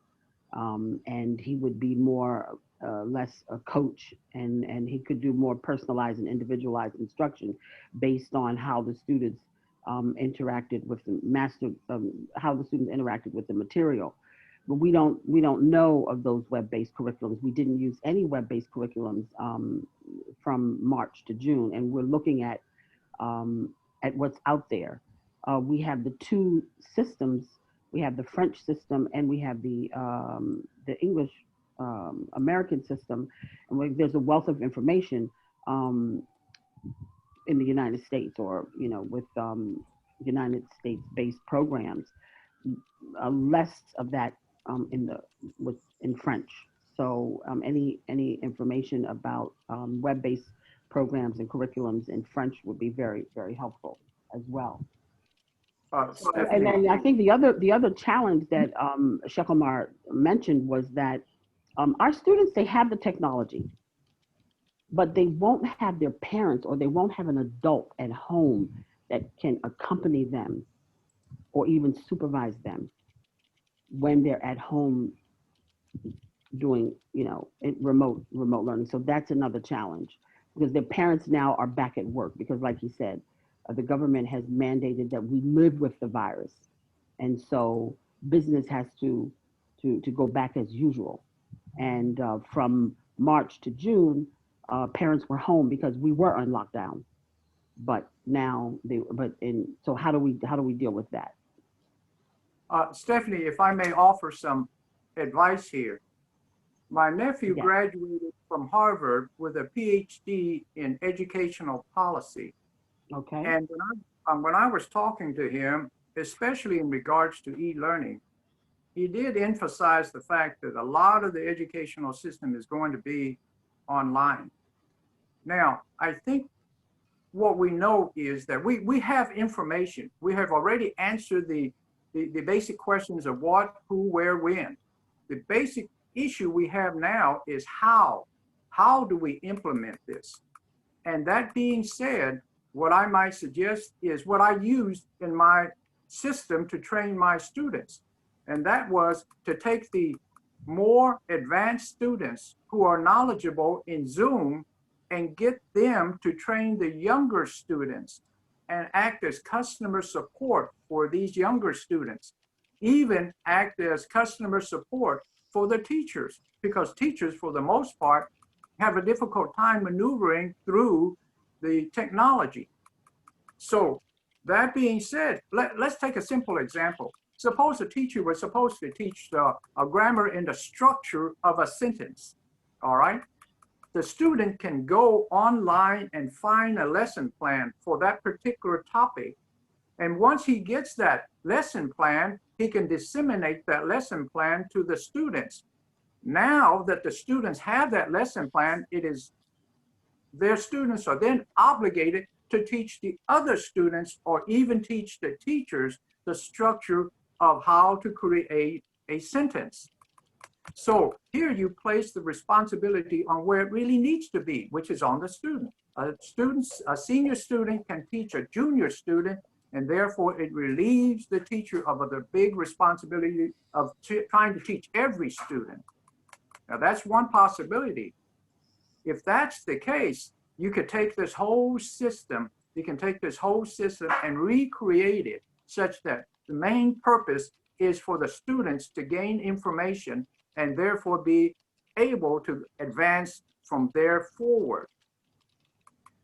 and he would be more less a coach, and he could do more personalized and individualized instruction based on how the students interacted with the master, how the students interacted with the material. But we don't know of those web-based curriculums. We didn't use any web-based curriculums from March to June, and we're looking at what's out there. We have the two systems. We have the French system and we have the English American system, and there's a wealth of information in the United States, or with United States-based programs. Less of that in French. So any information about web-based programs and curriculums in French would be very, very helpful as well. And then I think the other challenge that Shekomar mentioned was that our students, they have the technology, but they won't have their parents, or they won't have an adult at home that can accompany them or even supervise them when they're at home doing remote learning. So that's another challenge, because their parents now are back at work, because like he said, the government has mandated that we live with the virus, and so business has to go back as usual. And from March to June, parents were home because we were on lockdown, but now so how do we deal with that? Stephanie, if I may offer some advice here. My nephew graduated from Harvard with a PhD in educational policy. Okay. And when I was talking to him, especially in regards to e-learning, he did emphasize the fact that a lot of the educational system is going to be online. Now, I think what we know is that we have information. We have already answered the basic questions of what, who, where, when. The basic issue we have now is how. How do we implement this? And that being said, what I might suggest is what I used in my system to train my students. And that was to take the more advanced students who are knowledgeable in Zoom and get them to train the younger students and act as customer support for these younger students, even act as customer support for the teachers, because teachers, for the most part, have a difficult time maneuvering through the technology. So that being said, let's take a simple example. Suppose a teacher was supposed to teach a grammar and the structure of a sentence, all right? The student can go online and find a lesson plan for that particular topic. And once he gets that lesson plan, he can disseminate that lesson plan to the students. Now that the students have that lesson plan, their students are then obligated to teach the other students, or even teach the teachers, the structure of how to create a sentence. So here you place the responsibility on where it really needs to be, which is on the student. A senior student can teach a junior student, and therefore it relieves the teacher of the big responsibility of trying to teach every student. Now that's one possibility. If that's the case, you could take this whole system, and recreate it such that the main purpose is for the students to gain information and therefore be able to advance from there forward.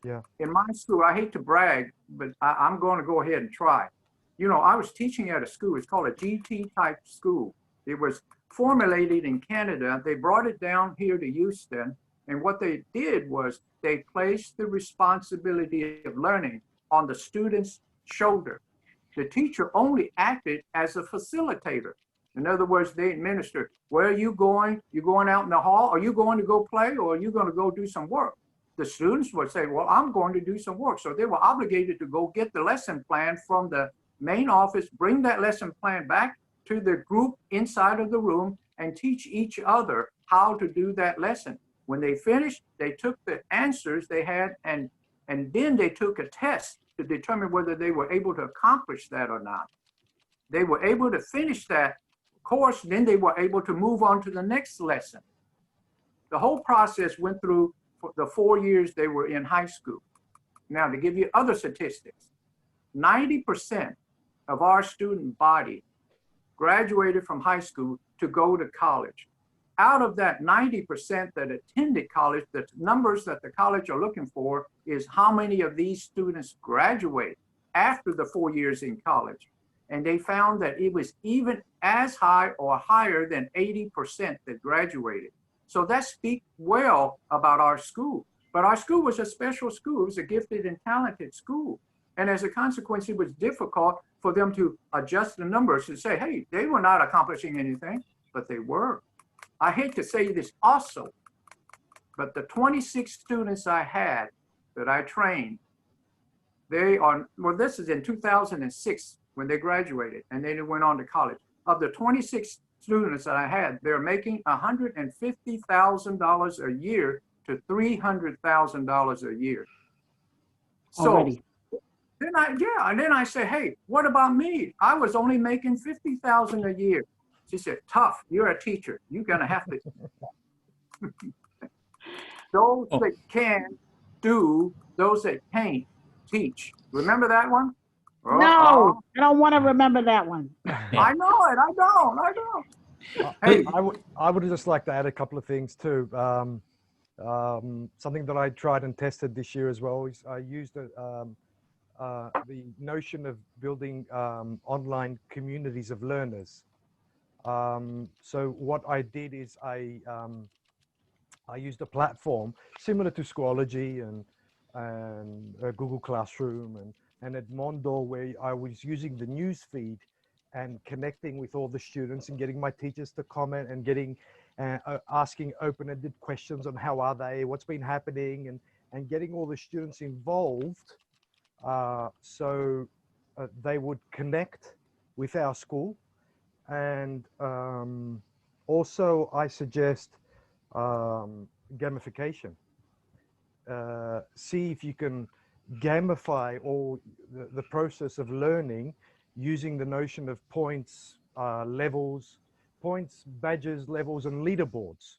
Yeah. In my school, I hate to brag, but I'm going to go ahead and try. I was teaching at a school. It's called a GT type school. It was formulated in Canada. They brought it down here to Houston, And what they did was they placed the responsibility of learning on the student's shoulder. The teacher only acted as a facilitator. In other words, they administered, where are you going? You going out in the hall? Are you going to go play, or are you going to go do some work? The students would say, well, I'm going to do some work. So they were obligated to go get the lesson plan from the main office, bring that lesson plan back to the group inside of the room, and teach each other how to do that lesson. When they finished, they took the answers they had, and then they took a test to determine whether they were able to accomplish that or not. They were able to finish that course, then they were able to move on to the next lesson. The whole process went through for the 4 years they were in high school. Now, to give you other statistics, 90% of our student body graduated from high school to go to college. Out of that 90% that attended college, the numbers that the college are looking for is how many of these students graduate after the 4 years in college. And they found that it was even as high or higher than 80% that graduated. So that speaks well about our school. But our school was a special school. It was a gifted and talented school. And as a consequence, it was difficult for them to adjust the numbers to say, hey, they were not accomplishing anything, but they were. I hate to say this also, but the 26 students I had that I trained, they are, well, this is in 2006 when they graduated and they went on to college. Of the 26 students that I had, they're making $150,000 a year to $300,000 a year. So Already. then I say, hey, what about me? I was only making $50,000 a year. She said, tough, you're a teacher. You're gonna have to. Those that can do, those that can't teach. Remember that one? No, I don't want to remember that one. I know it, I don't. Hey, I would just like to add a couple of things too. Something that I tried and tested this year as well is I used the notion of building online communities of learners. So what I did is I used a platform similar to Schoology and Google Classroom and Edmondo, where I was using the news feed and connecting with all the students and getting my teachers to comment and getting asking open-ended questions on how are they, what's been happening, and getting all the students involved so they would connect with our school. And also I suggest gamification. See if you can gamify all the process of learning using the notion of points, levels, points, badges, levels, and leaderboards.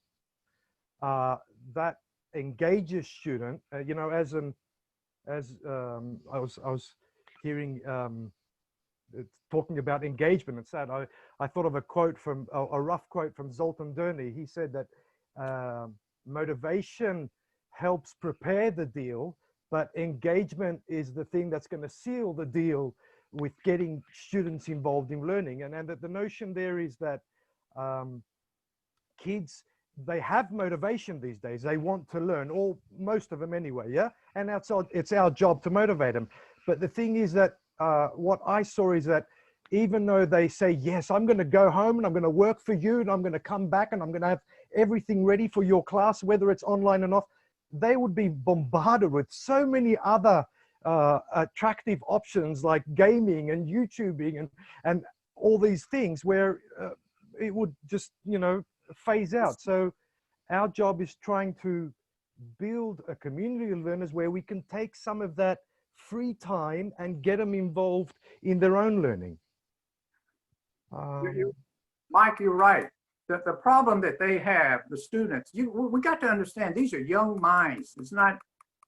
That engages student. You know, I was hearing talking about engagement and sad. I thought of a quote from a rough quote from Zoltan Durny. He said that motivation helps prepare the deal, but engagement is the thing that's going to seal the deal with getting students involved in learning. And that the notion there is that kids, they have motivation these days. They want to learn, most of them anyway, yeah? And it's our job to motivate them. But the thing is that what I saw is that even though they say, yes, I'm going to go home and I'm going to work for you and I'm going to come back and I'm going to have everything ready for your class, whether it's online or not, they would be bombarded with so many other attractive options like gaming and YouTubing and all these things where it would just, you know, phase out. So our job is trying to build a community of learners where we can take some of that free time and get them involved in their own learning. Mike, you're right. The problem that they have, the students, we got to understand these are young minds. It's not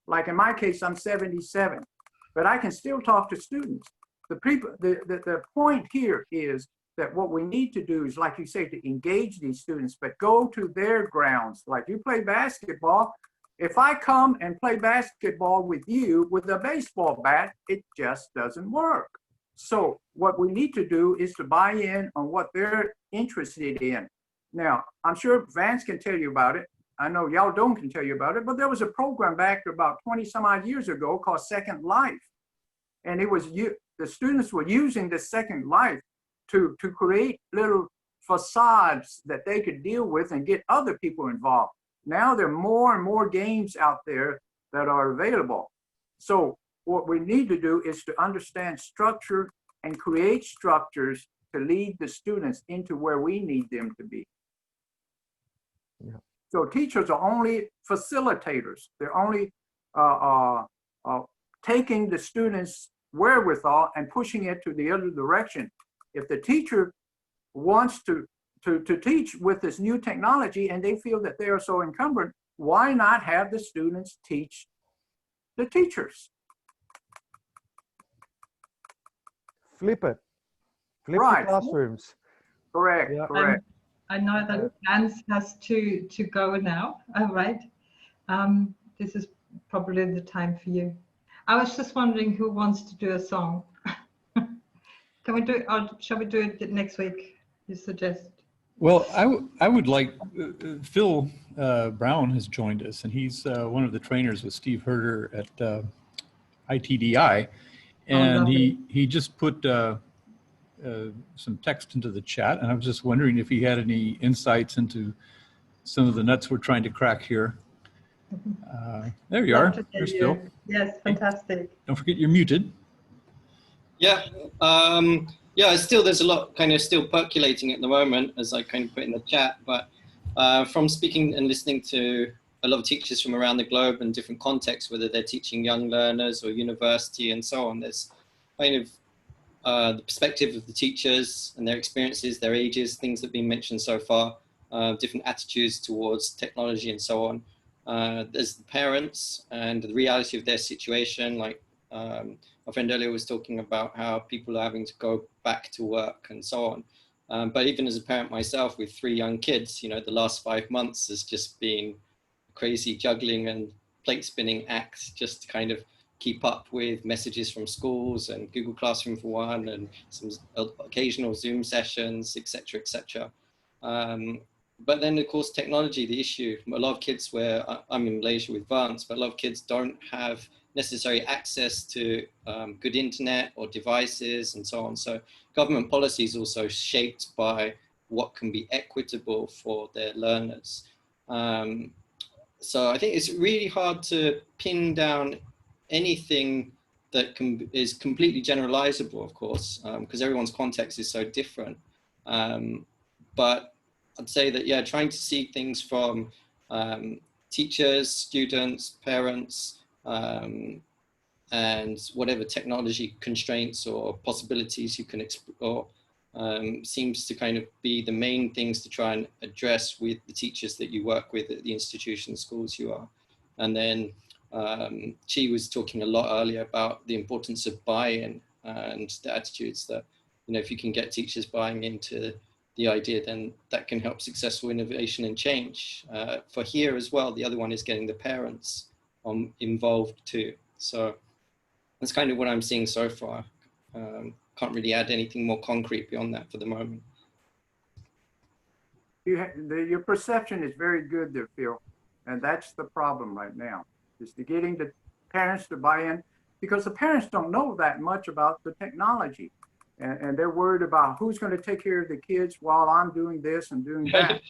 like in my case, I'm 77, but I can still talk to students. The point here is that what we need to do is, like you say, to engage these students, but go to their grounds. Like you play basketball. If I come and play basketball with you with a baseball bat, it just doesn't work. So what we need to do is to buy in on what they're interested in. Now, I'm sure Vance can tell you about it. I know y'all don't can tell you about it, but there was a program back about 20 some odd years ago called Second Life. And it was the students were using the Second Life to create little facades that they could deal with and get other people involved. Now there are more and more games out there that are available. So what we need to do is to understand structure and create structures to lead the students into where we need them to be. Yeah. So teachers are only facilitators. They're only taking the students' wherewithal and pushing it to the other direction. If the teacher wants to teach with this new technology and they feel that they are so encumbered, why not have the students teach the teachers? Flip it. Flip Right. the classrooms. Correct, Yeah. correct. I know that Hans has to go now. All right. This is probably the time for you. I was just wondering who wants to do a song. Can we do it, or shall we do it next week? You suggest? Well, I would like, Phil Brown has joined us, and he's one of the trainers with Steve Herder at ITDI. And he just put some text into the chat, and I was just wondering if he had any insights into some of the nuts we're trying to crack here. There you are. There's Phil. Yes, fantastic. Don't forget you're muted. Yeah, yeah. Still, there's a lot kind of still percolating at the moment, as I kind of put in the chat. But from speaking and listening to a lot of teachers from around the globe and different contexts, whether they're teaching young learners or university and so on, there's kind of the perspective of the teachers and their experiences, their ages, things that have been mentioned so far, different attitudes towards technology and so on. There's the parents and the reality of their situation. Like my friend earlier was talking about how people are having to go back to work and so on. But even as a parent myself with 3 young kids, you know, the last 5 months has just been crazy juggling and plate spinning acts just to kind of keep up with messages from schools and Google Classroom for one, and some occasional Zoom sessions, etc., etc. But then, of course, technology, the issue. A lot of kids, where I'm in Malaysia with Vance, but a lot of kids don't have necessary access to good internet or devices and so on. So government policy is also shaped by what can be equitable for their learners. So I think it's really hard to pin down anything that is completely generalizable, of course, because everyone's context is so different. But I'd say that, yeah, trying to see things from teachers, students, parents, and whatever technology constraints or possibilities you can explore seems to kind of be the main things to try and address with the teachers that you work with at the institution, schools you are. And then Chi was talking a lot earlier about the importance of buy-in and the attitudes that, you know, if you can get teachers buying into the idea, then that can help successful innovation and change. For here as well, the other one is getting the parents involved too. So that's kind of what I'm seeing so far. Can't really add anything more concrete beyond that for the moment. Your perception is very good there, Phil. And that's the problem right now, is to getting the parents to buy in, because the parents don't know that much about the technology. And they're worried about who's going to take care of the kids while I'm doing this and doing that.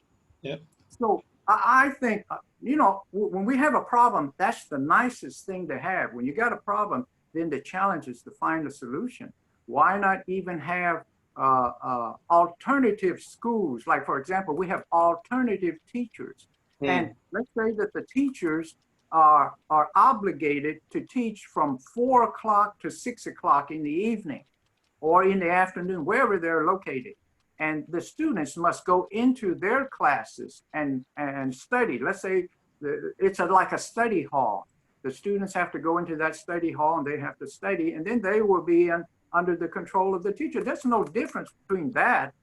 Yeah. So I think, you know, when we have a problem, that's the nicest thing to have. When you got a problem, then the challenge is to find a solution. Why not even have alternative schools? Like, for example, we have alternative teachers. And let's say that the teachers are obligated to teach from 4 o'clock to 6 o'clock in the evening or in the afternoon, wherever they're located. And the students must go into their classes and study. Let's say it's like a study hall. The students have to go into that study hall and they have to study, and then they will be under the control of the teacher. There's no difference between that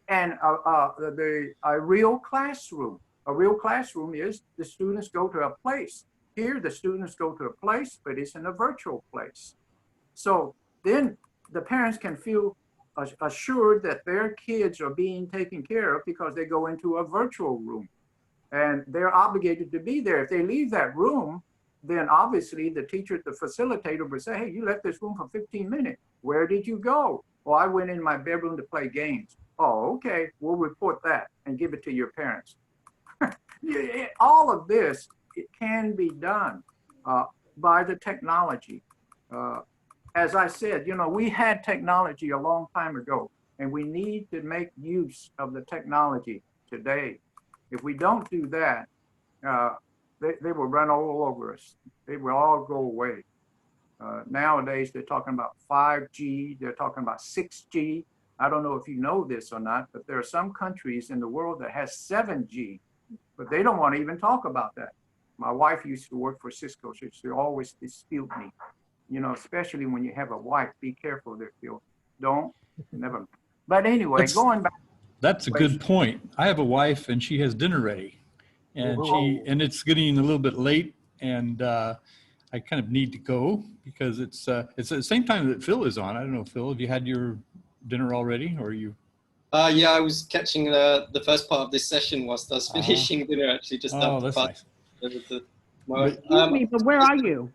and a real classroom. A real classroom is the students go to a place. Here, the students go to a place, but it's in a virtual place. So then the parents can feel assured that their kids are being taken care of because they go into a virtual room. and they're obligated to be there. If they leave that room, then obviously the teacher, the facilitator would say, hey, you left this room for 15 minutes. Where did you go? Well, I went in my bedroom to play games. Oh, okay, we'll report that and give it to your parents. All of this, it can be done by the technology. As I said, you know, we had technology a long time ago, and we need to make use of the technology today. If we don't do that, they will run all over us. They will all go away. Nowadays, they're talking about 5G, they're talking about 6G. I don't know if you know this or not, but there are some countries in the world that has 7G, but they don't want to even talk about that. My wife used to work for Cisco. She always dispute me, you know, especially when you have a wife. Be careful there, Phil. Don't, never. But anyway, going back. That's a good point. I have a wife and she has dinner ready, and it's getting a little bit late, and I kind of need to go because it's at the same time that Phil is on. I don't know, Phil, have you had your dinner already, or you? Yeah, I was catching the first part of this session whilst I was finishing dinner, actually, just after that's nice. Excuse me, but where are you?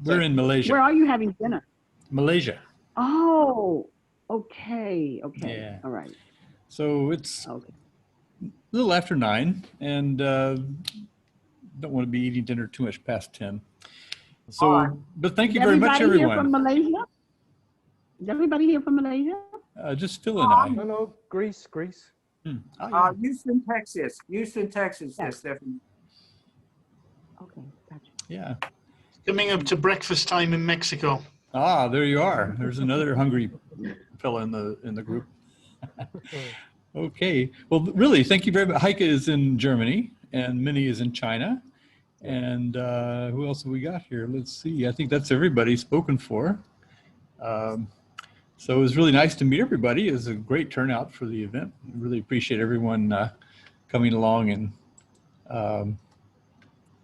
We're in Malaysia. Where are you having dinner? Malaysia. Oh, okay. Yeah. All right. So it's a little after 9, and don't want to be eating dinner too much past 10. So, but thank you very much, everyone. Here from Malaysia? Is everybody here from Malaysia? Just Phil and I. No, Greece. Houston, Texas. Houston, Texas, yes, definitely. Okay, gotcha. Yeah. Coming up to breakfast time in Mexico. Ah, there you are. There's another hungry fella in the group. Okay. Well, really, thank you very much. Heike is in Germany, and Minnie is in China. And who else have we got here? Let's see. I think that's everybody spoken for. So it was really nice to meet everybody. It was a great turnout for the event. I really appreciate everyone coming along and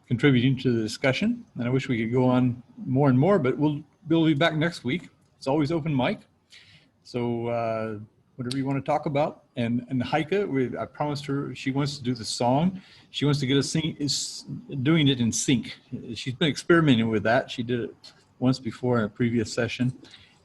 contributing to the discussion. And I wish we could go on more and more, but we'll be back next week. It's always open mic. So whatever you want to talk about. And Heike, I promised her she wants to do the song. She wants to get us doing it in sync. She's been experimenting with that. She did it once before in a previous session,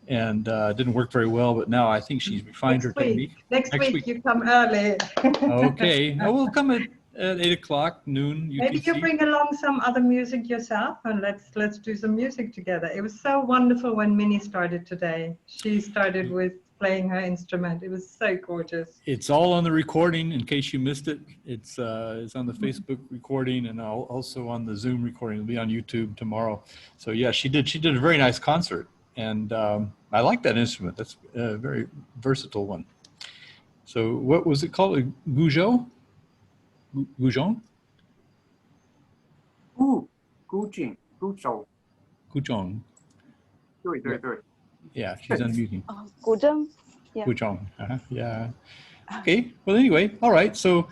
and it didn't work very well, but now I think she's refined her technique. Next week you come early. Okay, I will come at 8 o'clock, noon UTC. Maybe you bring along some other music yourself, and let's do some music together. It was so wonderful when Minnie started today. She started with playing her instrument. It was so gorgeous. It's all on the recording in case you missed it. It's on the Facebook recording and also on the Zoom recording. It'll be on YouTube tomorrow. So yeah, she did a very nice concert, and I like that instrument. That's a very versatile one. So what was it called? Guzhou? Guzhou? Guzhou. Guzhou. Yeah, she's unmuting. Guzhou. Yeah. Guzhou. Yeah. Okay. Well, anyway, all right. So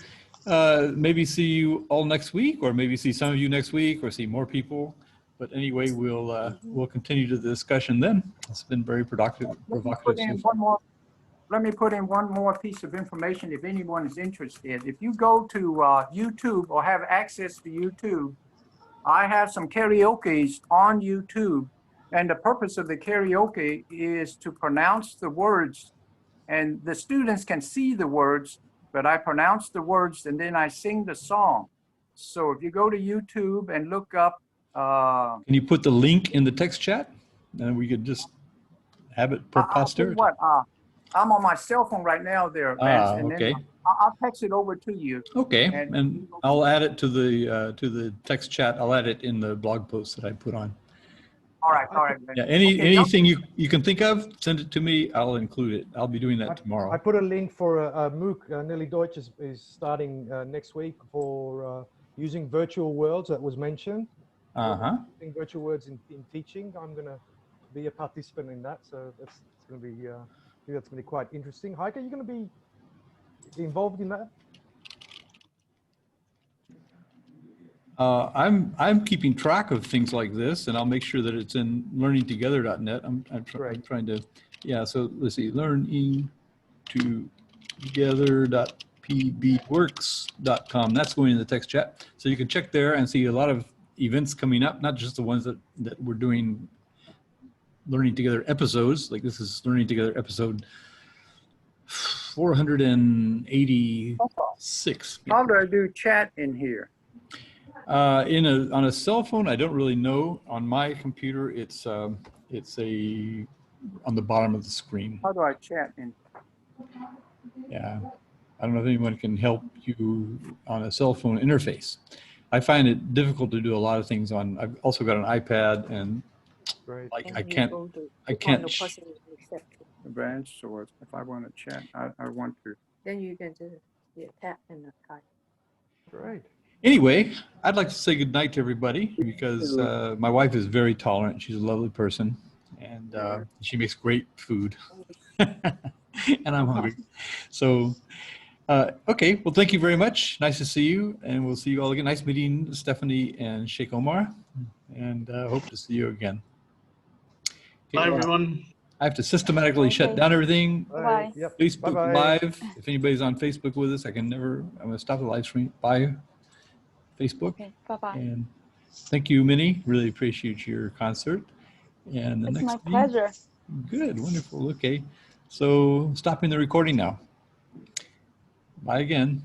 maybe see you all next week, or maybe see some of you next week, or see more people. But anyway, we'll continue the discussion then. It's been very provocative. Let me put in one more piece of information if anyone is interested. If you go to YouTube or have access to YouTube, I have some karaoke's on YouTube. And the purpose of the karaoke is to pronounce the words, and the students can see the words, but I pronounce the words and then I sing the song. So if you go to YouTube and look up. Can you put the link in the text chat? And we could just have it per posterity. I'm on my cell phone right now there, Lance, and okay. then I'll text it over to you. Okay, and I'll add it to the text chat. I'll add it in the blog post that I put on. All right. Yeah, anything you can think of, send it to me. I'll include it. I'll be doing that tomorrow. I put a link for a MOOC. Nelly Deutsch is starting next week for using virtual worlds that was mentioned. Using virtual worlds in teaching. I'm going to be a participant in that, so that's going to be. I think that's going to be quite interesting. Heike, are you going to be involved in that? I'm keeping track of things like this, and I'll make sure that it's in learningtogether.net. I'm trying to, yeah. So let's see, learningtogether.png. mpbworks.com. That's going in the text chat. So you can check there and see a lot of events coming up, not just the ones that we're doing Learning Together episodes. Like this is Learning Together episode 486. How do I do chat in here? On a cell phone, I don't really know. On my computer, it's on the bottom of the screen. How do I chat in? Yeah, I don't know if anyone can help you on a cell phone interface. I find it difficult to do a lot of things on. I've also got an iPad, and Great. like I can't. Advanced source. If I want to chat, I want to. Then you can just tap and type. Great. Anyway, I'd like to say good night to everybody because my wife is very tolerant. She's a lovely person, and she makes great food. And I'm hungry. So, okay. Well, thank you very much. Nice to see you, and we'll see you all again. Nice meeting Stephanie and Sheikh Omar, and hope to see you again. Okay, Bye, everyone. I have to systematically shut down everything. Bye. Yep. Facebook Bye-bye. Live. If anybody's on Facebook with us, I'm going to stop the live stream. Bye, Facebook. Okay. Bye-bye. And thank you, Minnie. Really appreciate your concert. And the It's next my meeting- pleasure. Good, wonderful. Okay. So stopping the recording now. Bye again.